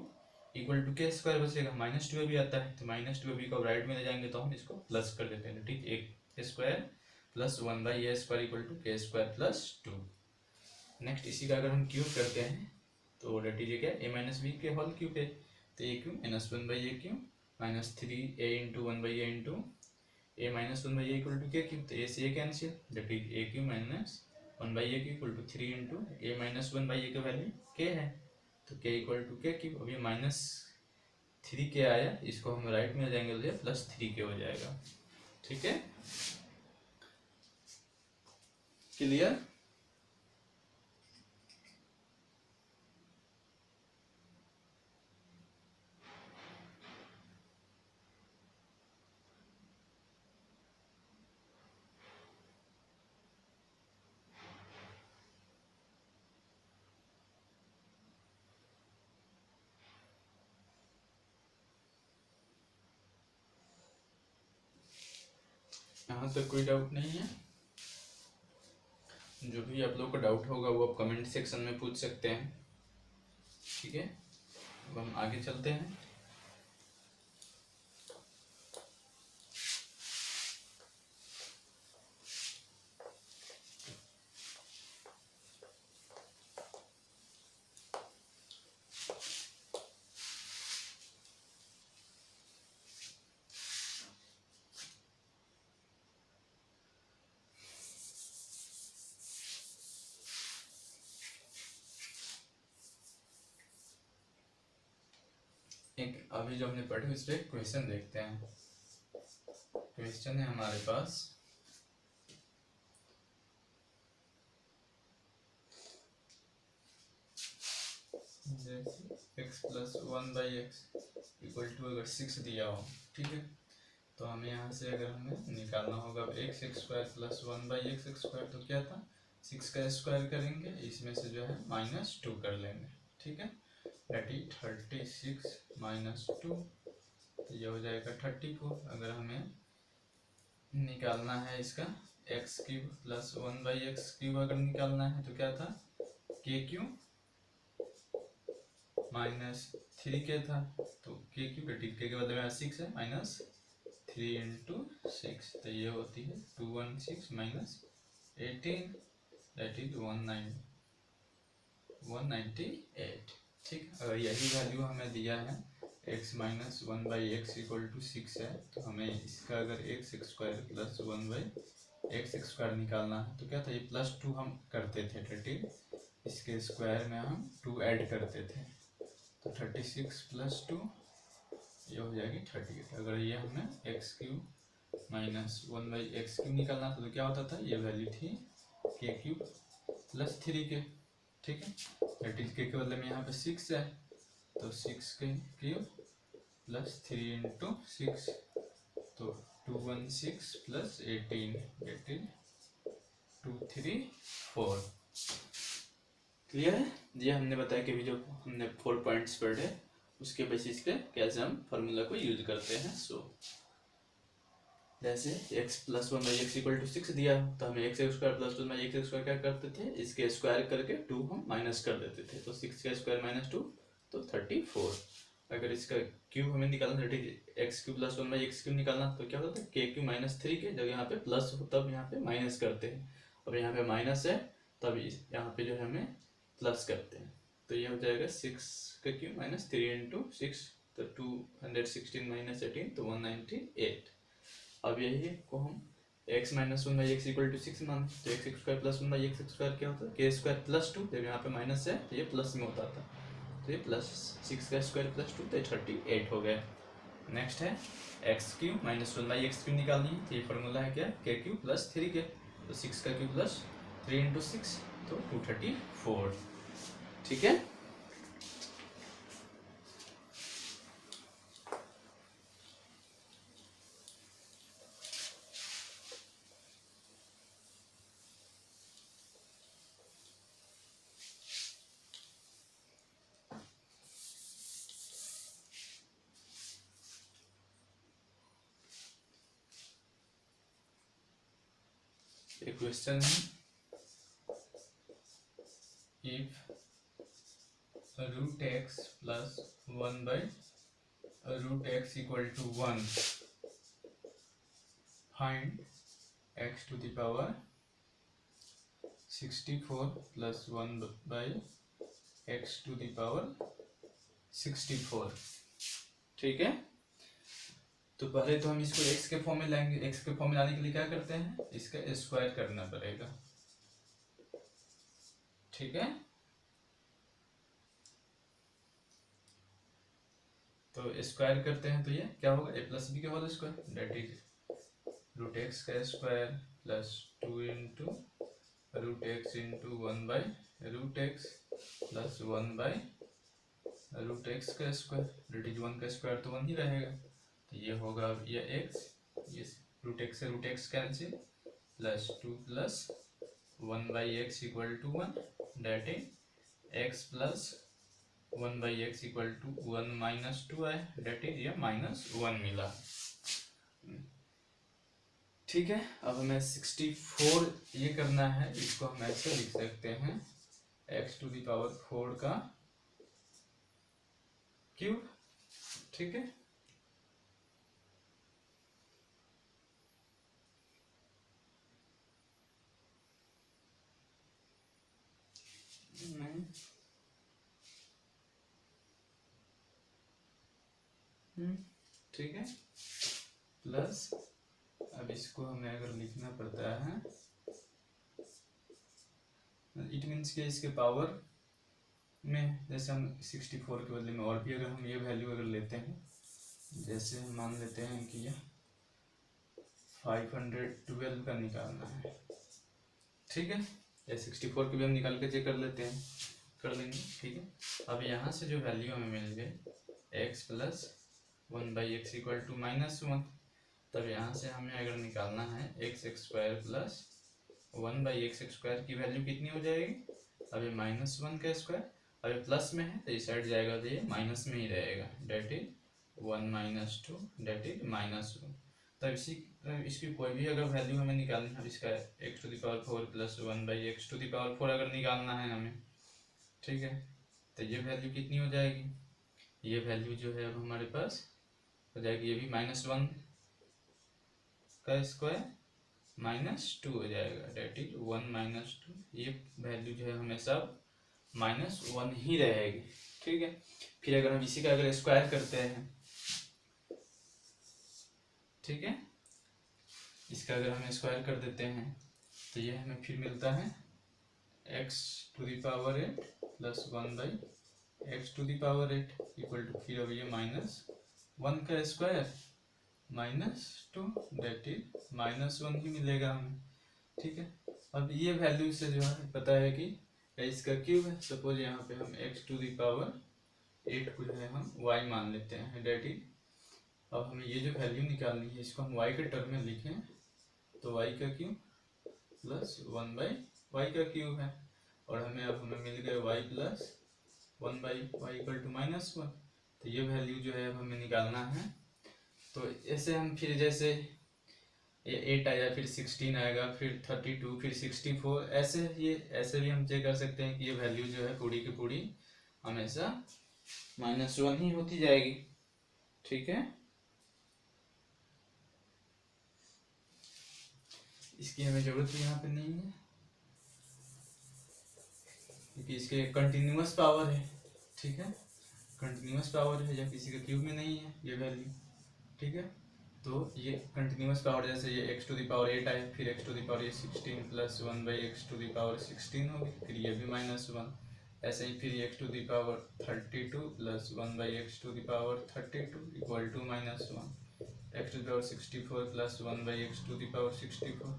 equal to K square बचेगा, -2 भी आता है तो -2 भी को राइट में ले जाएंगे तो हम इसको प्लस कर देते हैं। ठीक, एक square plus 1/a square equal to K square plus 2। Next इसी का अगर हम क्यूब करते हैं तो डेट इज क्या a माइनस बी के होल क्यूब है, तो a cube minus 1/a cube minus 3a into 1/a into a minus 1/a equal to K cube, तो a से a cancel, that is a cube minus 1/a cube equal to 3 into a minus 1/a का value k है, तो k equal to K cube. अभी -3k आया, इसको हम right में ले जाएंगे तो ये +3k हो जाएगा। ठीक है, क्लियर। यहाँ तक कोई डाउट नहीं है, जो भी आप लोग को डाउट होगा वो आप कमेंट सेक्शन में पूछ सकते हैं। ठीक है, अब हम आगे चलते हैं। एक अभी जो हमने पढ़े उस पर क्वेश्चन देखते हैं। क्वेश्चन है हमारे पास, जैसे x plus 1/x equal to अगर 6 दिया हो, ठीक है, तो हमें यहाँ से अगर हमें निकालना होगा x square plus 1/x square, तो क्या था 6 का स्क्वायर करेंगे, इसमें से जो है -2 कर लेंगे। ठीक है, दैट इज 36 -2, तो ये हो जाएगा 34। अगर हमें निकालना है इसका x cube plus 1/x cube अगर निकालना है तो क्या था के क्यूब -3k था, तो के क्यूब के बदले में 6 है, -3 इंटू 6, तो ये होती है 216 -18, दैट इज 198। ठीक, अगर यही वैल्यू हमें दिया है x minus 1/x equal to 6 है, तो हमें इसका अगर x square plus 1/x square निकालना है तो क्या था, ये +2 हम करते थे 30, इसके स्क्वायर में हम 2 ऐड करते थे, तो 36 + 2 ये हो जाएगी 38। अगर ये हमें x cube minus 1/x cube निकालना था तो क्या होता था, ये वैल्यू थी के क्यूब प्लस 3k। ठीक है, 30 के बदले में यहाँ पे 6 है, तो 6 के क्यूब प्लस 3 इंटू 6, तो 216 प्लस 18 दैट इज 234। क्लियर है, ये हमने बताया कि भी जो हमने 4 पॉइंट्स पढ़े उसके बेसिस पे कैसे हम फार्मूला को यूज करते हैं। सो जैसे x plus 1/x equal to 6 दिया तो हमें x square plus 1/x square क्या करते थे, इसके स्क्वायर करके 2 हम माइनस कर देते थे, तो 6 का स्क्वायर -2 तो 34। अगर इसका क्यूब हमें निकालना है, एक्स क्यूब प्लस 1/x³ निकालना, तो क्या होता है k³ -3 के जब यहाँ पे प्लस हो तब यहाँ पे माइनस करते हैं, अब यहाँ पे माइनस है तब यहाँ पे जो है हमें प्लस करते हैं, तो ये हो जाएगा 6³ -3 × 6, तो 216 - 18 तो 198। अब यही को हम x - 1/x = 6 माने, तो x² + 1/x² क्या होता है k² + 2, जब यहाँ पे माइनस है तो ये प्लस में होता था, तो ये +6² + 2 तो 38 हो गया। नेक्स्ट है x³ - 1/x³ निकालनी है, तो ये फॉर्मूला है क्या k³ + 3 के, तो 6³ + 3 × 6 तो 234। ठीक है, एक क्वेश्चन है, if √x + 1/√x = 1, find x² + 64 + 1/x² = 64। ठीक है, तो पहले तो हम इसको x के फॉर्म में लाएंगे, x के फॉर्म में लाने के लिए क्या करते हैं, इसका स्क्वायर करना पड़ेगा। ठीक है, तो स्क्वायर करते हैं तो ये क्या होगा a + b के whole square, that is √x² + 2 × √x × 1/√x + 1/√x², that is 1 का स्क्वायर तो 1 ही रहेगा, तो ये होगा अब ये x, ये √x से √x cancel, +2 + 1/x = 1, that is x + 1/x = 1 - 2 है, दैट इज ये -1 मिला। ठीक है, अब हमें 64 ये करना है, इसको हम ऐसे लिख सकते हैं x⁴ का क्यूब। ठीक है, ठीक है, प्लस अब इसको हमें अगर लिखना पड़ता है, इट मीन्स कि इसके पावर में जैसे हम 64 के बदले में और भी अगर हम ये वैल्यू अगर लेते हैं, जैसे हम मान लेते हैं कि ये 512 का निकालना है। ठीक है, या 64 के भी हम निकाल के चेक कर लेते हैं, कर लेंगे। ठीक है, अब यहाँ से जो वैल्यू हमें मिल गई x + 1/x = -1, तब यहाँ से हमें अगर निकालना है x² + 1/x² की वैल्यू कितनी हो जाएगी, अब ये -1 का स्क्वायर, अब ये प्लस में है तो इस साइड जाएगा तो ये माइनस में ही रहेगा, डेट इज 1 - 2, डेट इज -1। तब इसकी कोई भी अगर वैल्यू हमें निकालनी है, इसका x⁴ + 1/x⁴ अगर निकालना है हमें, ठीक है, तो ये वैल्यू कितनी हो जाएगी, ये वैल्यू जो है अब हमारे पास हो जाएगी, ये भी -1 का स्क्वायर -2 हो जाएगा, डेट इज 1 - 2, ये वैल्यू जो है हमेशा -1 ही रहेगी। ठीक है, फिर अगर हम इसी का अगर स्क्वायर करते हैं, ठीक है, इसका अगर हम स्क्वायर कर देते हैं तो ये हमें फिर मिलता है x⁴ + 1/x⁴ = फिर अब ये -1 का स्क्वायर -2, डेट इज -1 ही मिलेगा हमें। ठीक है, अब ये वैल्यू से जो है पता है कि इसका क्यूब है, सपोज यहाँ पे हम x⁴ को जो है हम y मान लेते हैं, डेट इज, अब हमें ये जो वैल्यू निकालनी है इसको हम y के टर्म में लिखें तो y का क्यूब + 1/y का क्यूब है, और हमें मिल गया y + 1/y = -1, तो ये वैल्यू जो है अब हमें निकालना है। तो ऐसे हम फिर जैसे ये 8 आया, फिर 16 आएगा, फिर 32, फिर 64, ऐसे भी हम चेक कर सकते हैं कि ये वैल्यू जो है पूरी की पूरी हमेशा -1 ही होती जाएगी। ठीक है, इसकी हमें जरूरत यहाँ पे नहीं है क्योंकि इसके कंटिन्यूअस पावर है। ठीक है, कंटिन्यूअस पावर है, जब किसी के क्यूब में नहीं है ये वैल्यू। ठीक है, तो ये कंटिन्यूअस पावर जैसे ये x टू द पावर 8 आए, फिर x टू द पावर ये 16 plus 1 by X to the power 16 होगी, फिर ये भी -1। ऐसे ही फिर x to the power 32 plus 1 by X to the power 32 equal to -1। x to the power 64 plus 1 by X to the power 64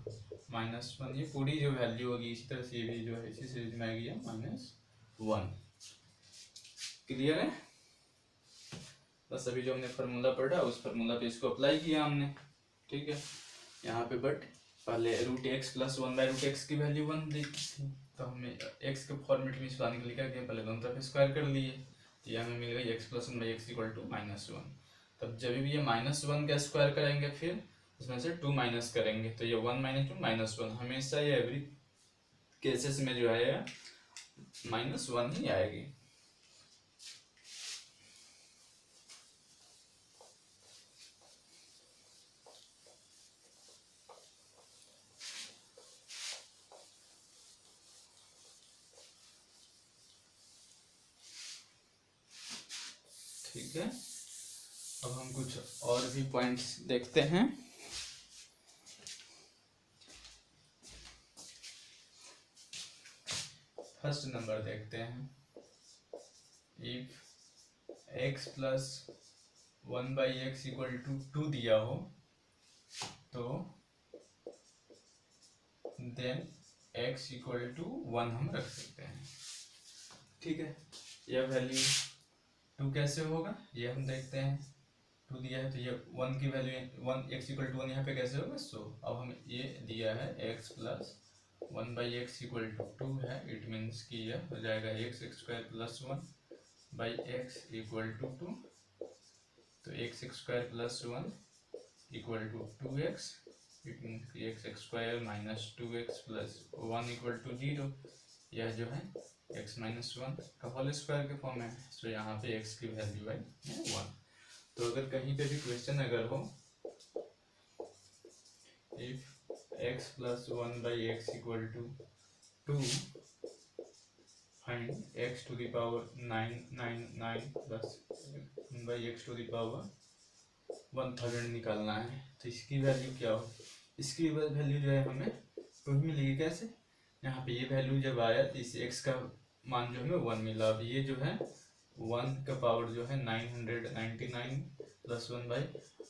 -1। ये पूरी जो वैल्यू होगी इसी तरह से ये भी जो है इसी सीरीज में आएगी -1। क्लियर है? बस अभी जो हमने फार्मूला पढ़ा उस फार्मूला पे इसको अप्लाई किया हमने। ठीक है, यहाँ पे बट पहले √x प्लस 1 बाई √x की वैल्यू 1 दी थी, तो हमने x के फॉर्मेट में इसको लाने के लिए क्या किया, पहले दोनों तरफ स्क्वायर कर लिए, तो ये हमें मिल गई x plus 1 by x equal to -1। तब जब भी ये -1 का स्क्वायर करेंगे फिर उसमें से 2 माइनस करेंगे, तो ये 1 - 2 -1, हमेशा ये एवरी केसेस में जो है -1 ही आएगी। ठीक है, अब हम कुछ और भी पॉइंट्स देखते हैं। फर्स्ट नंबर देखते हैं, if x plus 1 by x equal to 2 दिया हो तो देन x इक्वल टू 1 हम रख सकते हैं। ठीक है, यह वैल्यू 2 कैसे होगा ये हम देखते हैं। 2 दिया है तो ये 1 की वैल्यू 1 x इक्वल टू 1 यहाँ पे कैसे होगा, सो अब हम ये दिया है x plus 1 by x equal to 2 है, इट मीन्स कि यह हो जाएगा x square plus 1 by x equal to 2, तो x square plus 1 equal to 2x, it means कि x square minus 2x plus 1 equal to 0। यह जो है x माइनस 1 का होल स्क्वायर के फॉर्म में है, तो यहाँ पे x की वैल्यू है 1। तो अगर कहीं पे भी क्वेश्चन अगर हो if x plus 1 by x equal to 2 find x to the power 999 plus 1 by X to the power 1000 निकालना है, तो इसकी वैल्यू क्या हो, इसकी वैल्यू जो है हमें 2 मिलेगी। कैसे, यहाँ पे ये वैल्यू जब आया तो इस x का मान जो हमें 1 मिला, अब ये जो है 1 का पावर जो है 999 plus 1 by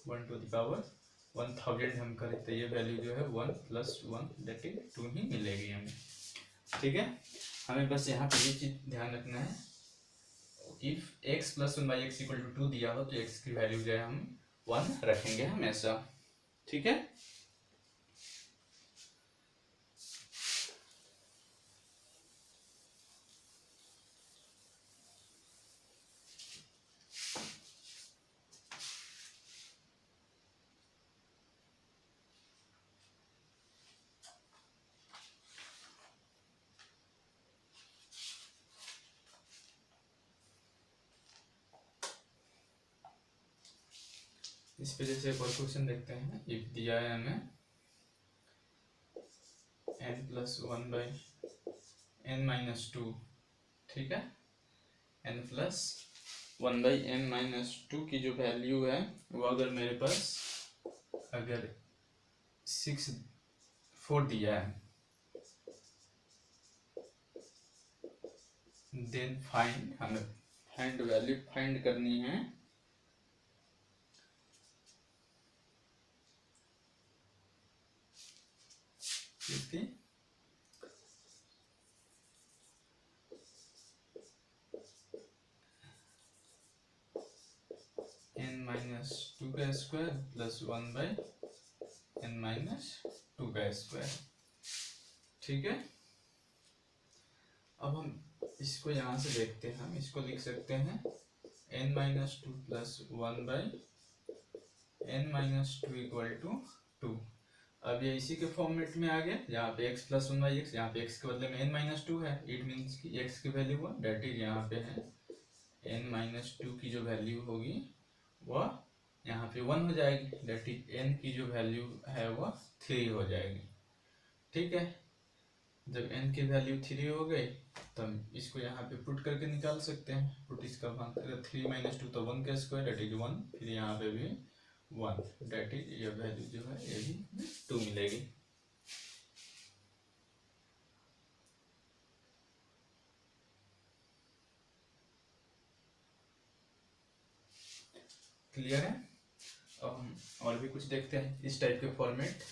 1 to the power 1000 हम करें तो ये वैल्यू जो है 1 प्लस 1 दैट इज 2 ही मिलेगी हमें। ठीक है, हमें बस यहाँ पे ये चीज ध्यान रखना है, if x plus 1 by x equal to 2 दिया हो तो x की वैल्यू जो है हम 1 रखेंगे हमेशा। ठीक है, इस पे जैसे एक और क्वेश्चन देखते हैं, इफ दिया है हमें n plus 1 by n minus 2, ठीक है, n plus 1 by n minus 2 की जो वैल्यू है वो अगर मेरे पास अगर 4 दिया है देन फाइंड, हमें फाइंड वैल्यू फाइंड करनी है इसकी n माइनस 2 का square plus 1 by n minus 2 का स्क्वायर। ठीक है, अब हम इसको यहाँ से देखते हैं, हम इसको लिख सकते हैं n minus 2 plus 1 by n minus 2 equal to 2। अब ये इसी के फॉर्मेट में आ गया, यहाँ पे x प्लस 1 बाई एक्स, यहाँ पे x के बदले में n माइनस 2 है, इट मीन्स कि x की वैल्यू 1 डेट इज यहाँ पे है n माइनस टू की जो वैल्यू होगी वह यहाँ पे 1 हो जाएगी, डेट इज n की जो वैल्यू है वह 3 हो जाएगी। ठीक है, जब n की वैल्यू 3 हो गई तो हम इसको यहाँ पे पुट करके निकाल सकते हैं। पुट इसका मान अगर 3 माइनस टू तो 1 का स्क्वायर डेट इज 1, फिर यहाँ पे भी 1, डेट इज ये वैल्यू जो है ये भी 2 मिलेगी। क्लियर है? अब हम और भी कुछ देखते हैं इस टाइप के फॉर्मेट।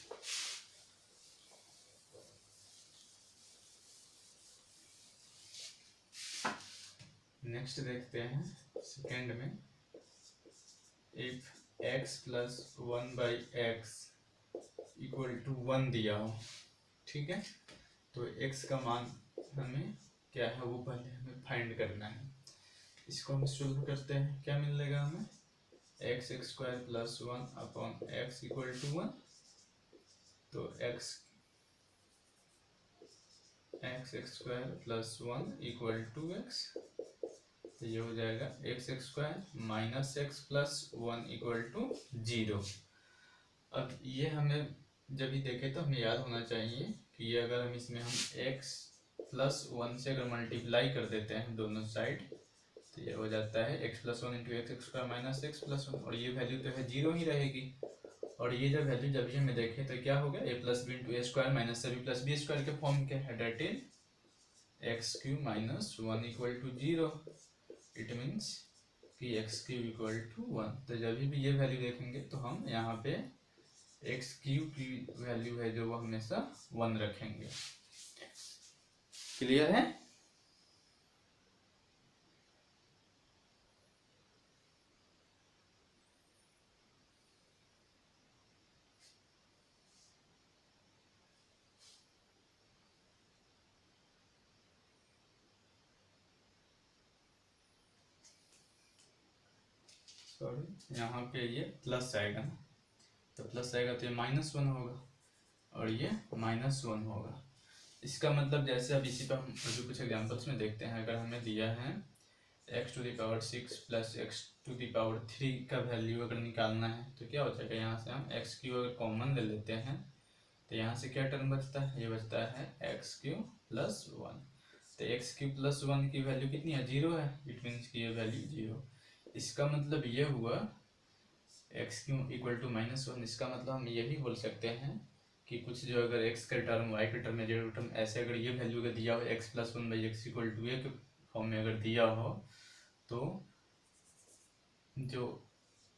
नेक्स्ट देखते हैं सेकेंड में, if x plus 1 by x equal to 1 दिया हो। ठीक है, तो x का मान हमें क्या है वो पहले हमें फाइंड करना है। इसको हम सोल्व करते हैं, क्या मिलेगा हमें, x square plus 1 upon x equal to 1। तो x square plus 1 equal to x, तो ये हो जाएगा x square minus x plus 1 equal to 0। अब ये हमें जब भी देखे तो हमें याद होना चाहिए कि ये अगर हम इसमें हम x प्लस 1 से अगर मल्टीप्लाई कर देते हैं दोनों साइड तो ये हो जाता है x plus 1 into x square minus x plus 1, और ये वैल्यू तो है 0 ही रहेगी। और ये जब वैल्यू जब भी हमें देखे तो क्या हो गया, a plus b into A square minus b plus B square के फॉर्म के है, that is x cube minus 1 equal to 0। It means कि एक्स क्यू इक्वल टू 1। तो जब भी ये वैल्यू देखेंगे तो हम यहाँ पे एक्स क्यू की वैल्यू है जो वो हमेशा 1 रखेंगे। क्लियर है? सॉरी, यहाँ पे ये प्लस आएगा ना, तो प्लस आएगा तो ये माइनस 1 होगा और ये माइनस 1 होगा। इसका मतलब जैसे अब इसी पर हम अभी कुछ एग्जांपल्स में देखते हैं। अगर हमें दिया है x to the power 6 plus x to the power 3 का वैल्यू अगर निकालना है तो क्या हो जाएगा, यहाँ से हम एक्स क्यू अगर कॉमन ले लेते हैं तो यहाँ से क्या टर्म बचता है, ये बचता है एक्स क्यू प्लस 1। तो एक्स क्यू प्लस 1 की वैल्यू कितनी है, 0 है। इट मीन्स की ये वैल्यू 0। इसका मतलब ये हुआ x cube equal to minus 1। इसका मतलब हम ये भी बोल सकते हैं कि कुछ जो अगर x का टर्म y का टर्म या जेड टर्म ऐसे अगर ये वैल्यू अगर दिया हो x plus 1 by x equal to A के फॉर्म में अगर दिया हो तो जो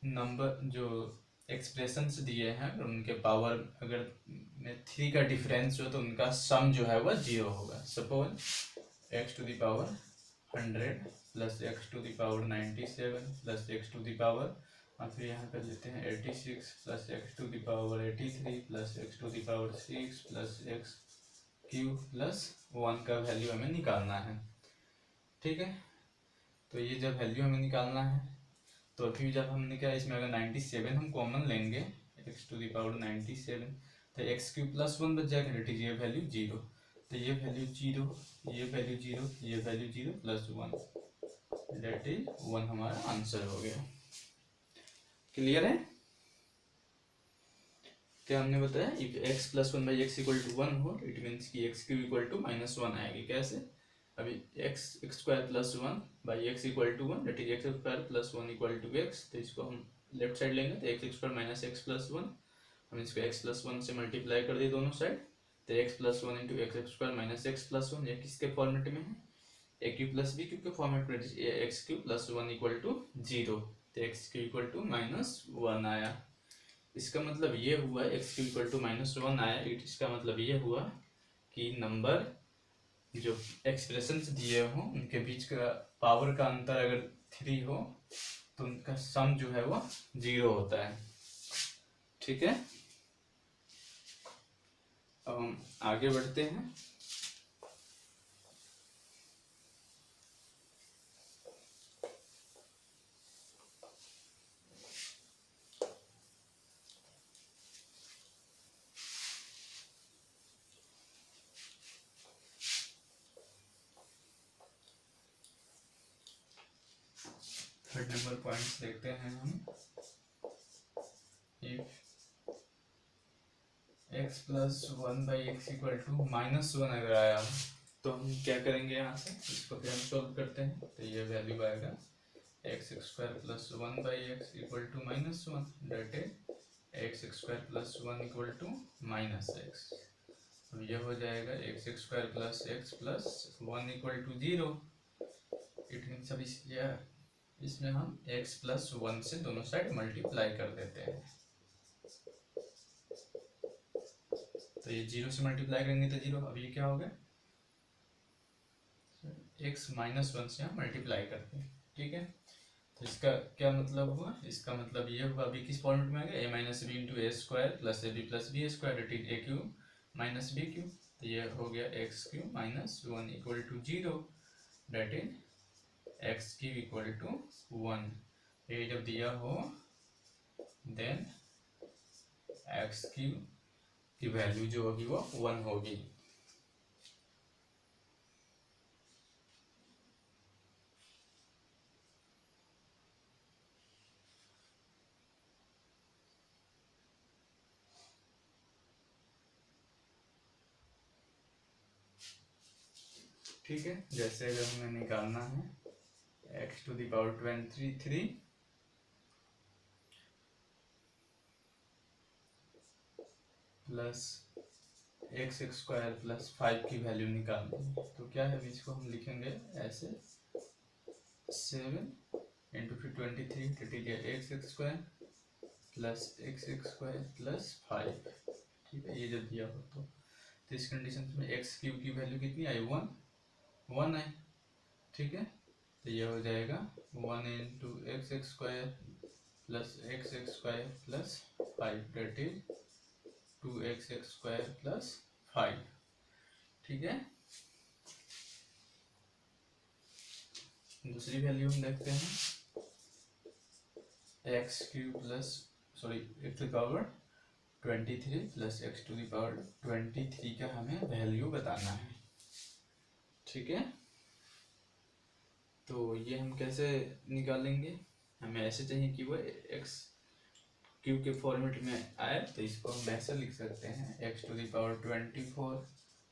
नंबर जो एक्सप्रेशंस दिए हैं अगर उनके पावर अगर में 3 का डिफरेंस हो तो उनका सम जो है वह 0 होगा। Suppose x to the power 100 plus x to the power 97 plus x to the power, और फिर यहाँ कर लेते हैं 86 plus x to the power 83 plus x to the power 6 plus x cube plus 1 का वैल्यू हमें निकालना है। ठीक है, तो ये जब वैल्यू हमें निकालना है तो फिर जब हमने क्या इसमें अगर 97 हम कॉमन लेंगे एक्स टू द पावर 97 तो एक्स क्यू प्लस 1 बच जाएगा, डेट इज ये वैल्यू 0। तो ये वैल्यू 0, ये वैल्यू 0, ये वैल्यू 0 प्लस 1, डेट इज 1 हमारा आंसर हो गया। क्लियर है? क्या हमने बताया, if x plus 1 by x equal to 1 हो इट मीन्स की x cube equal to minus 1 आएगी। कैसे, अभी x square plus 1 by x equal to 1 that is x square plus 1 equal to x. तो इसको हम लेफ्ट साइड लेंगे तो x square minus x plus 1, हम इसको एक्स प्लस 1 से मल्टीप्लाई कर दिए दोनों साइड, तो x plus 1 into x square minus x plus 1, ये किसके फॉर्मेट में है, ए क्यू प्लस बी क्यू के फॉर्मेट में, x cube plus 1 equal to 0, तो x cube equal to minus 1 आया। इसका मतलब ये हुआ x cube equal to minus 1 आया। इसका मतलब ये हुआ कि नंबर जो एक्सप्रेशंस दिए हों उनके बीच का पावर का अंतर अगर 3 हो तो उनका सम जो है वो 0 होता है। ठीक है, अब हम आगे बढ़ते हैं। थर्ड नंबर पॉइंट्स देखते हैं हम। If x plus 1/x equal to -1 अगर आया तो हम क्या करेंगे, यहाँ से इसको फिर हम सोल्व करते हैं। तो ये वैल्यू आएगा x² plus 1/x equal to -1, that is x² plus 1 equal to -x। अब यह हो जाएगा x² plus x plus 1 equal to 0। It means अब इसमें हम x प्लस 1 से दोनों साइड मल्टीप्लाई कर देते हैं। तो ये 0 से मल्टीप्लाई करेंगे तो 0। अब ये क्या हो गया, x -1 से हम मल्टीप्लाई करते हैं, ठीक है। तो इसका क्या मतलब हुआ, इसका मतलब ये हुआ, अभी किस फॉर्मेट में आ गया, a minus b into A square plus a B plus B square that is a cube minus B cube. तो ये हो गया x cube minus 1 equal to 0, that is x cube equal to 1। ये जब दिया हो देन एक्स क्यूब की value जो होगी वो 1 होगी। ठीक है, जैसे अगर हमें निकालना है x to the power 23 plus x square plus 5 की वैल्यू निकालनी है, तो क्या है, इसको हम लिखेंगे ऐसे 7 इंटू फिर 23 x square plus x square plus 5। ठीक है, ये जब दिया हो तो इस कंडीशन में एक्स क्यूब की वैल्यू कितनी आई, 1 है। ठीक है, तो ये हो जाएगा 1 into x square plus x square plus 5 that is 2x square plus 5। ठीक है, दूसरी वैल्यू हम देखते हैं x cube plus x to the power 23 plus x to the power 23 का हमें वैल्यू बताना है। ठीक है, तो ये हम कैसे निकालेंगे, हमें ऐसे चाहिए कि वो एक्स क्यूब के फॉर्मेट में आए, तो इसको हम ऐसे लिख सकते हैं x to the power 24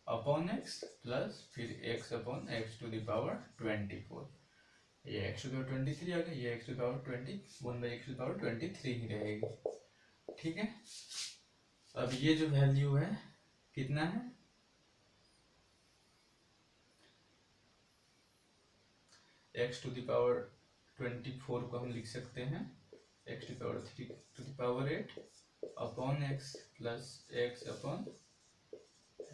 upon x plus फिर X upon X to the power 24। ये एक्स टू द पावर 23 आ गया, ये X to the power 21 by X to the power 23 ही रहेगी। ठीक है, अब ये जो वैल्यू है कितना है, एक्स टू द पावर 24 को हम लिख सकते हैं x to the power 3 to the power 8 upon x plus x upon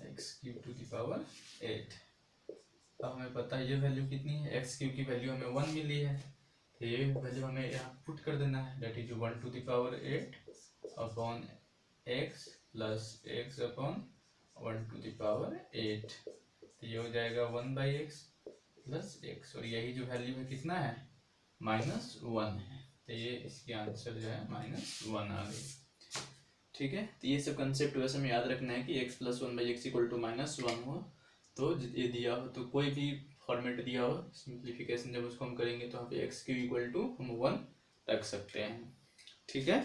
x cube to the power 8। अब हमें पता है ये वैल्यू कितनी है, एक्स क्यूब की वैल्यू हमें 1 मिली है, तो ये वैल्यू हमें यहाँ पुट कर देना है, that is 1 to the power 8 upon x plus x upon 1 to the power 8। तो ये हो जाएगा 1 बाई एक्स प्लस एक्स, और यही जो वैल्यू है कितना है, -1 है। तो ये इसकी आंसर जो है -1 आ गई। ठीक है, तो ये सब कंसेप्ट वैसे में याद रखना है कि x plus 1/x equal to -1 हो, तो ये दिया हो तो कोई भी फॉर्मेट दिया हो सिंप्लीफिकेशन जब उसको हम करेंगे तो यहाँ पे x क्यूब इक्वल टू हम 1 रख सकते हैं। ठीक है,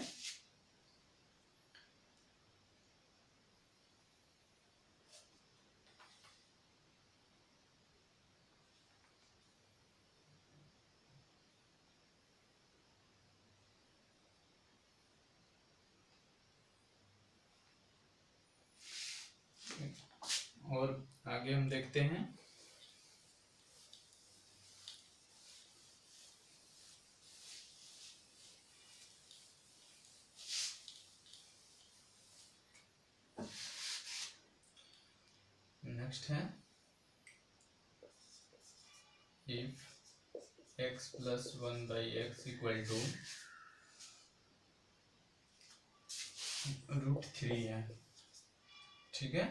और आगे हम देखते हैं नेक्स्ट है if x plus 1/x equal to √3 है। ठीक है,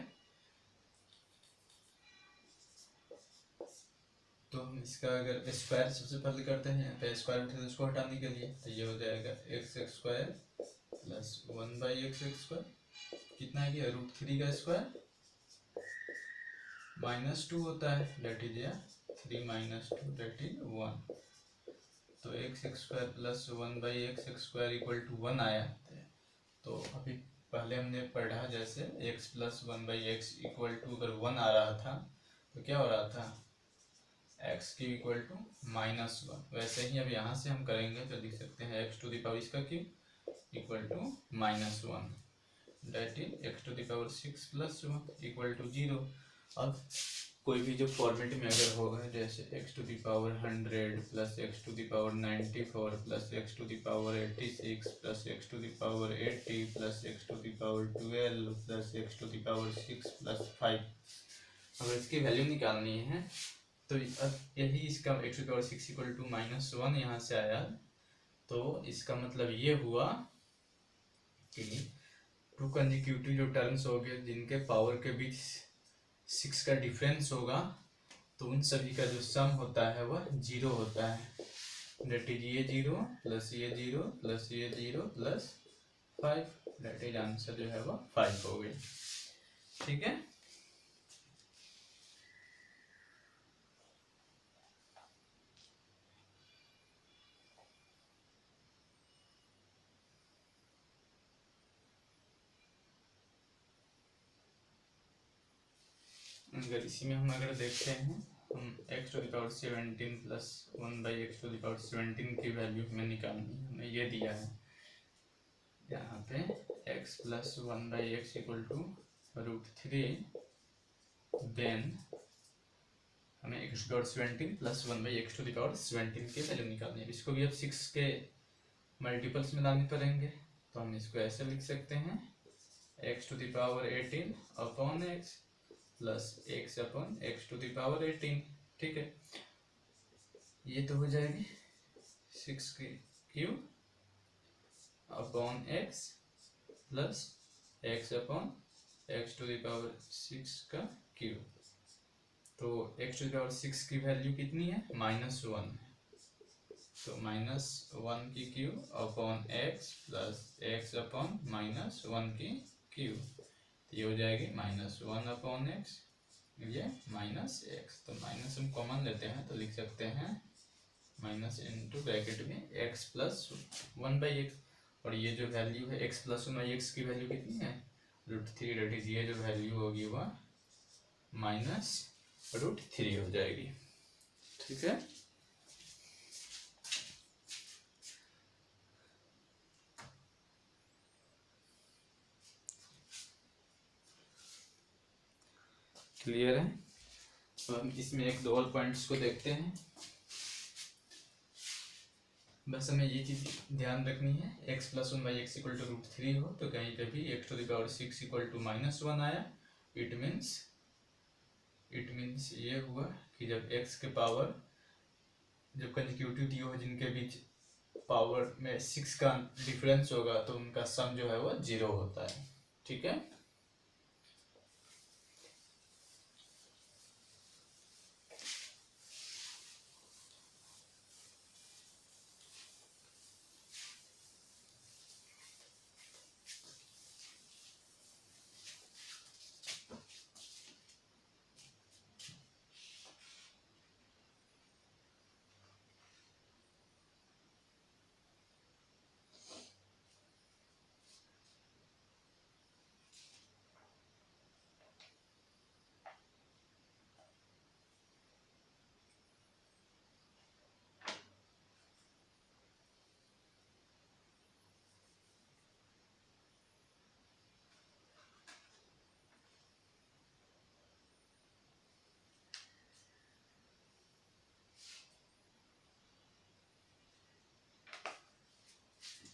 तो हम इसका अगर स्क्वायर सबसे पहले करते हैं, तो स्क्वायर उठे तो उसको हटाने के लिए, तो ये हो जाएगा x square plus 1/x square कितना है कि √3 का स्क्वायर -2 होता है, डेट इज 3 - 2 डेट इज 1। तो x square plus 1/x² equal to 1 आया। तो अभी पहले हमने पढ़ा जैसे x plus 1/x equal to अगर 1 आ रहा था तो क्या हो रहा था, x³ इक्वल टू -1। वैसे ही अब यहाँ से हम करेंगे तो लिख सकते हैं x³ equal to -1, that is x6 + 1 equal to 0। अब कोई भी जो फॉर्मेट में अगर होगा जैसे x⁻100 plus x⁻94 plus x⁻86 plus x⁻80 plus x⁻12 plus x⁻6 plus 5, अगर इसकी वैल्यू निकालनी है तो अब यही इसका x⁻6 इक्वल टू -1 यहाँ से आया। तो इसका मतलब ये हुआ कि टू कंसेक्यूटिव जो टर्म्स हो गए जिनके पावर के बीच 6 का डिफरेंस होगा तो उन सभी का जो सम होता है वह 0 होता है, डेट इज ये 0 प्लस ये 0 प्लस ये 0 प्लस 5, डेट इज आंसर जो है वह 5 हो गई। ठीक है, अगर इसी में हम अगर देखते हैं हम x⁻17 प्लस 1/x⁻17 की वैल्यू हमें निकालनी है, हमें ये दिया है यहाँ पे x plus 1/x equal to √3, then हमें x⁻17 प्लस 1/x⁻17 की वैल्यू निकालनी है। इसको भी अब 6 के मल्टीपल्स में लाने पड़ेंगे, तो हम इसको ऐसे लिख सकते हैं x⁻18 upon x plus x upon x⁻18। ठीक है, ये तो हो जाएगी 6³ upon x plus x upon x⁻6 का क्यूब। तो x⁻6 की वैल्यू कितनी है, -1, तो -1 की cube upon x plus x upon -1 की क्यूब, ये हो जाएगी -1 अपॉन x, ये -x, तो माइनस हम कॉमन लेते हैं तो लिख सकते हैं माइनस इनटू ब्रैकेट में x प्लस 1/x, और ये जो वैल्यू है x प्लस 1/x की वैल्यू कितनी है, √3, डेट इज ये जो वैल्यू होगी वह -√3 हो जाएगी। ठीक है, क्लियर है। तो हम इसमें एक दो और पॉइंट्स को देखते हैं, बस हमें ये चीज ध्यान रखनी है x plus 1/x equal to √3 हो तो कहीं पे भी x⁻6 इक्वल टू -1 आया, इट मीन्स ये हुआ कि जब x के पावर जब कंसेक्यूटिव दिए हो जिनके बीच पावर में 6 का डिफरेंस होगा तो उनका सम जो है वो 0 होता है। ठीक है,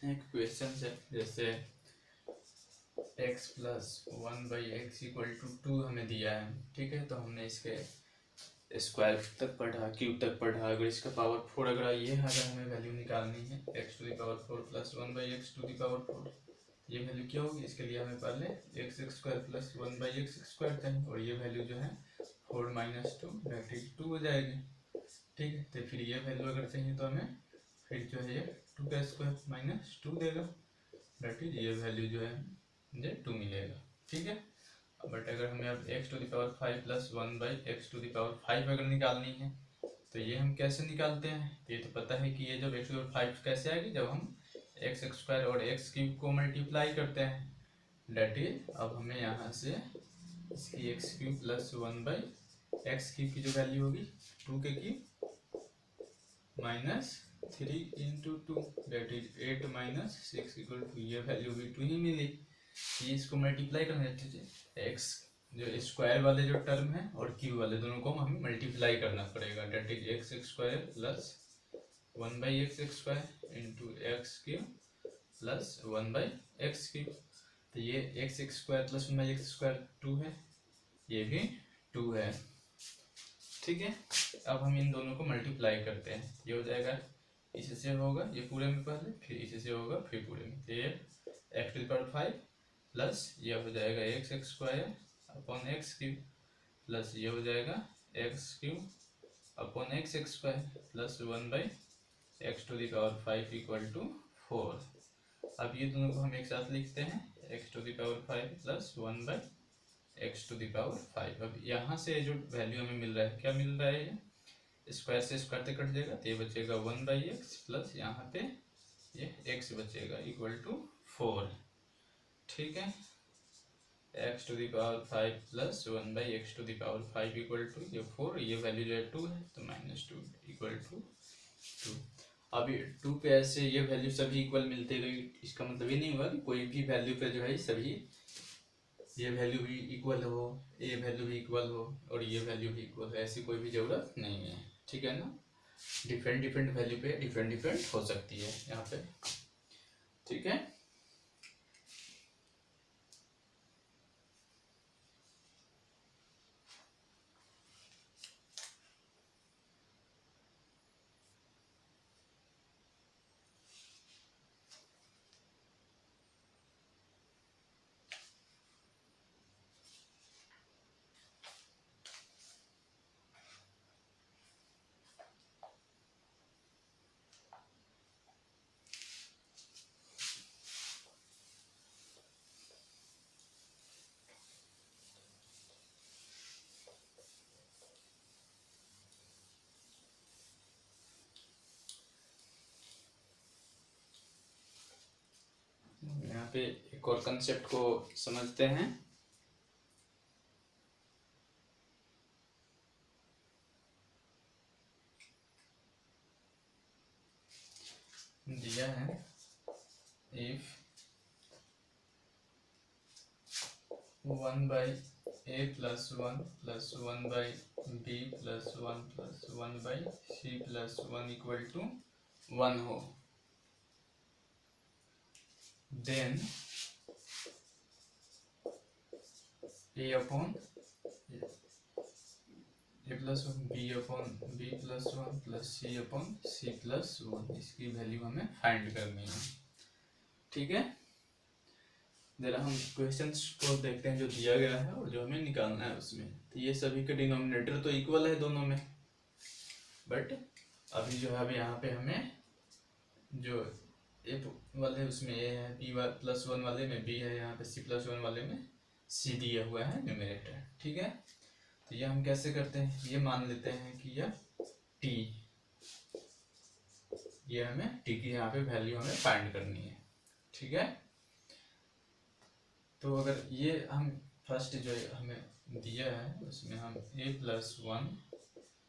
एक क्वेश्चन है जैसे x plus 1/x equal to 2 हमें दिया है। ठीक है, तो हमने इसके स्क्वायर तक पढ़ा, क्यूब तक पढ़ा, अगर इसका पावर 4 अगर ये है, अगर हमें वैल्यू निकालनी है x⁴ प्लस 1/x⁴, ये वैल्यू क्या होगी, इसके लिए हमें पहले x² प्लस 1/x² चाहिए और ये वैल्यू जो है 4 - 2 दैट इज 2 हो जाएगी। ठीक है, तो फिर ये वैल्यू अगर चाहिए तो हमें फिर जो है ये 2 का स्क्वायर -2 देगा, दैट इज ये वैल्यू जो है मुझे 2 मिलेगा। ठीक है, बट अगर हमें अब x⁵ प्लस 1/x⁵ अगर निकालनी है तो ये हम कैसे निकालते हैं, तो ये तो पता है कि ये जब x/5 कैसे आएगी, जब हम x² और x³ को मल्टीप्लाई करते हैं, डेट इज अब हमें यहाँ से इसकी x³ प्लस 1/x³ की जो वैल्यू होगी 2 के cube minus 3 into 2 that is 8 minus 6 equal to, ये वैल्यू भी 2 ही मिली। ये इसको मल्टीप्लाई करना है, x जो स्क्वायर वाले जो टर्म है और क्यूब वाले दोनों को हमें मल्टीप्लाई करना पड़ेगा, that is x² plus 1/x² into x³ plus 1/x³। तो ये x² प्लस 1/x² 2 है, ये भी 2 है, ठीक है। अब हम इन दोनों को मल्टीप्लाई करते हैं, ये हो जाएगा इससे होगा ये पूरे में पहले, फिर इससे होगा फिर पूरे में, तो ये x⁵ प्लस ये हो जाएगा x² अपॉन x³ प्लस ये हो जाएगा x³ upon x² plus 1/x⁵ equal to 4। अब ये दोनों को हम एक साथ लिखते हैं, x⁵ प्लस 1/x⁵। अब यहाँ से जो वैल्यू हमें मिल रहा है, क्या मिल रहा है, ये स्क्वायर से स्क्वायर तक कट जाएगा, तो ये बचेगा 1/x प्लस यहाँ पे ये x बचेगा इक्वल टू 4, ठीक है। x⁵ plus 1/x⁵ equal to ये 4, ये वैल्यू जो है 2 है, तो -2 इक्वल टू 2। अब ये 2 पे ऐसे ये वैल्यू सभी इक्वल मिलते गए, इसका मतलब ये नहीं हुआ कि कोई भी वैल्यू पे जो है सभी ये वैल्यू भी इक्वल हो, ये वैल्यू भी इक्वल हो और ये वैल्यू भी इक्वल हो, ऐसी कोई भी जरूरत नहीं है, ठीक है ना। डिफरेंट वैल्यू पे डिफरेंट हो सकती है यहाँ पे, ठीक है। यहाँ पे एक और कंसेप्ट को समझते हैं। दिया है if 1/a plus 1 plus 1/b plus 1 plus 1/c plus 1 equal to 1 हो, then a upon a plus 1 b upon b plus 1 plus c upon c plus 1, इसकी वैल्यू हमें फाइंड करनी है, ठीक है। जरा हम क्वेश्चंस को देखते हैं जो दिया गया है और जो हमें निकालना है उसमें। तो ये सभी के डिनोमिनेटर तो इक्वल है दोनों में, बट अभी जो है अभी यहाँ पे हमें जो ए वाले उसमें ए है, बी प्लस 1 वाले में बी है, यहाँ पे सी प्लस 1 वाले में सी दिया हुआ है न्यूमरेटर, ठीक है। तो ये हम कैसे करते हैं, ये मान लेते हैं कि यह टी, ये हमें टी की यहाँ पे वैल्यू हमें फाइंड करनी है, ठीक है। तो अगर ये हम फर्स्ट जो हमें दिया है उसमें हम a plus 1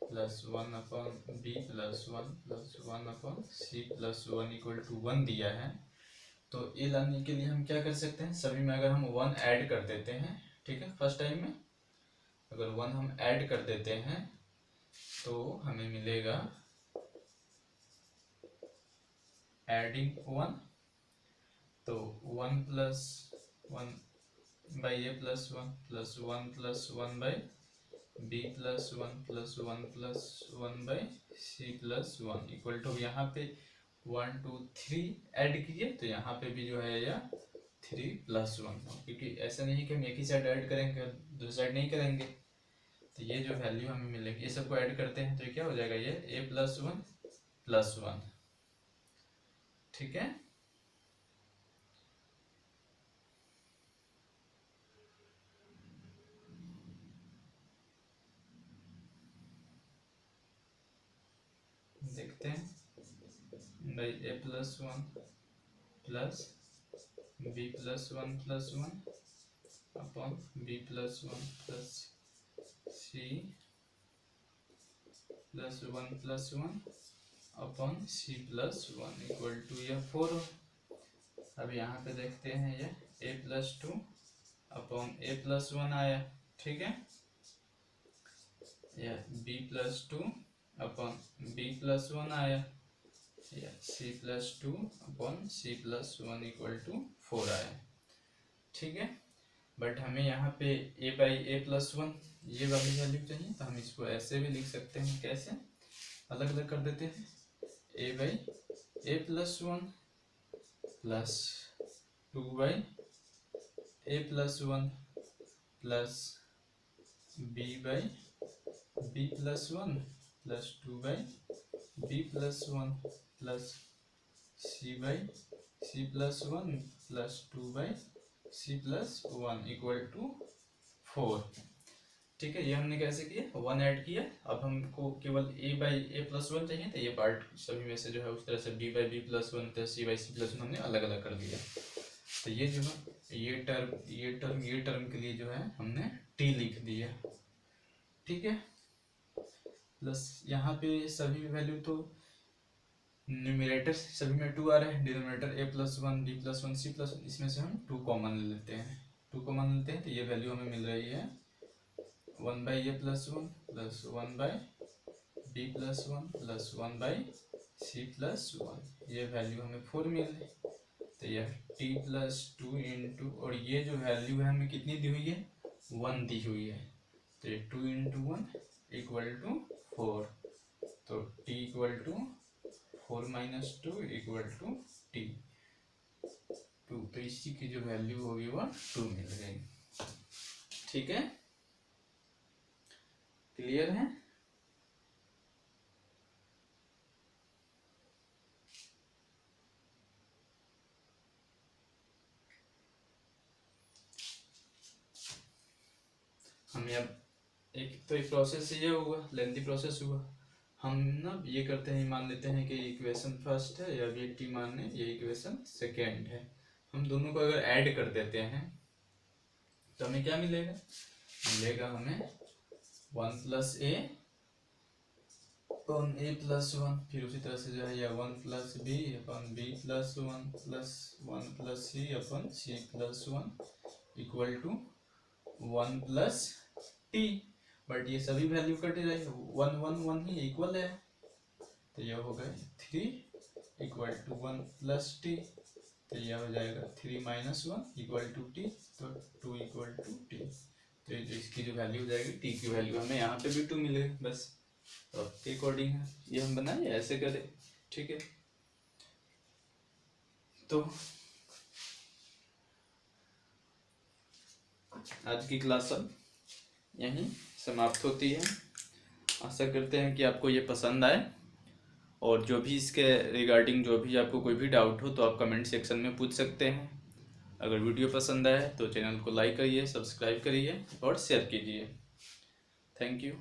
plus 1 upon b plus 1 plus 1 upon c plus 1 equal to 1 दिया है, तो ए लाने के लिए हम क्या कर सकते हैं, सभी में अगर हम 1 ऐड कर देते हैं, ठीक है। फर्स्ट टाइम में अगर 1 हम ऐड कर देते हैं तो हमें मिलेगा एडिंग 1, तो 1 plus 1 by A plus 1 plus 1 plus 1 by B plus 1 plus 1 plus 1 by C plus 1 equal to, यहाँ पे 1 2 3 ऐड किए तो यहाँ पे भी जो है या 3 प्लस 1, क्योंकि ऐसा नहीं कि हम एक ही साइड ऐड करेंगे दूसरी साइड नहीं करेंगे। तो ये जो वैल्यू हमें मिलेगी, ये सबको ऐड करते हैं तो ये क्या हो जाएगा, ये a प्लस 1 प्लस 1, ठीक है। By A plus one plus B plus one upon b plus one plus c plus one upon c plus one equal to यह 4 हो। अब यहाँ पे देखते हैं ये a plus two upon a plus one आया, ठीक है, या b plus two upon b plus one आया, या c plus two upon c plus one equal to 4 आया, ठीक है। बट हमें यहाँ पे ए बाई ए प्लस वन ये वाली वैल्यू चाहिए, तो हम इसको ऐसे भी लिख सकते हैं, कैसे, अलग अलग कर देते हैं, A by A plus one plus two by A plus one plus B by B plus one plus two by B plus one plus C by C plus one plus two by C plus one equal to 4, ठीक है। ये हमने कैसे किया, 1 add किया। अब हमको केवल ए बाई ए प्लस वन चाहिए, तो ये पार्ट सभी में से जो है उस तरह से b by B plus one plus C by C plus one हमने अलग अलग कर दिया। तो ये जो है ये टर्म के लिए जो है हमने टी लिख दिया, ठीक है। प्लस यहाँ पे सभी वैल्यू तो न्यूमरेटर सभी में 2 आ रहा है, denominator a plus one b plus one c plus one, इसमें से हम 2 कॉमन लेते हैं, 2 कॉमन लेते हैं, तो ये वैल्यू हमें मिल रही है 1 by A plus one plus 1 by B plus one plus 1 by C plus one, ये वैल्यू हमें 4 मिल रही। तो यह टी प्लस टू इंटू, और ये जो वैल्यू है हमें कितनी दी हुई है, 1 दी हुई है, तो ये 2 इंटू वन इक्वल टू 4, तो t equal to 4 minus two equal to t 2, तो इसी की जो वैल्यू होगी वह 2 मिल गई, ठीक है। क्लियर है? हमें अब एक तो एक प्रोसेस ये हुआ, लेंथी प्रोसेस हुआ, हम ना ये करते हैं, मान लेते हैं कि इक्वेशन फर्स्ट है, या ये टी मान लें ये इक्वेशन सेकेंड है। हम दोनों को अगर ऐड कर देते हैं तो हमें क्या मिलेगा, मिलेगा हमें 1 plus a upon a plus one, फिर उसी तरह से जो है या 1 plus b upon b plus one plus 1 plus c upon c plus one equal to 1 plus t. But ये सभी वैल्यू कट जाएगी, 1 1 1 ही इक्वल है, तो यह हो गया 3 इक्वल टू 1 प्लस टी, तो यह हो जाएगा 3 minus one equal to t, तो 2 इक्वल टू टी। तो इसकी जो वैल्यू हो जाएगी, टी की वैल्यू हमें यहाँ पे भी 2 मिलेगी, बस तो के अकॉर्डिंग है ये हम बनाए, ऐसे करें, ठीक है। तो आज की क्लास अब यहीं समाप्त होती है। आशा करते हैं कि आपको ये पसंद आए, और जो भी इसके रिगार्डिंग जो भी आपको कोई भी डाउट हो तो आप कमेंट सेक्शन में पूछ सकते हैं। अगर वीडियो पसंद आए तो चैनल को लाइक करिए, सब्सक्राइब करिए और शेयर कीजिए। Thank you.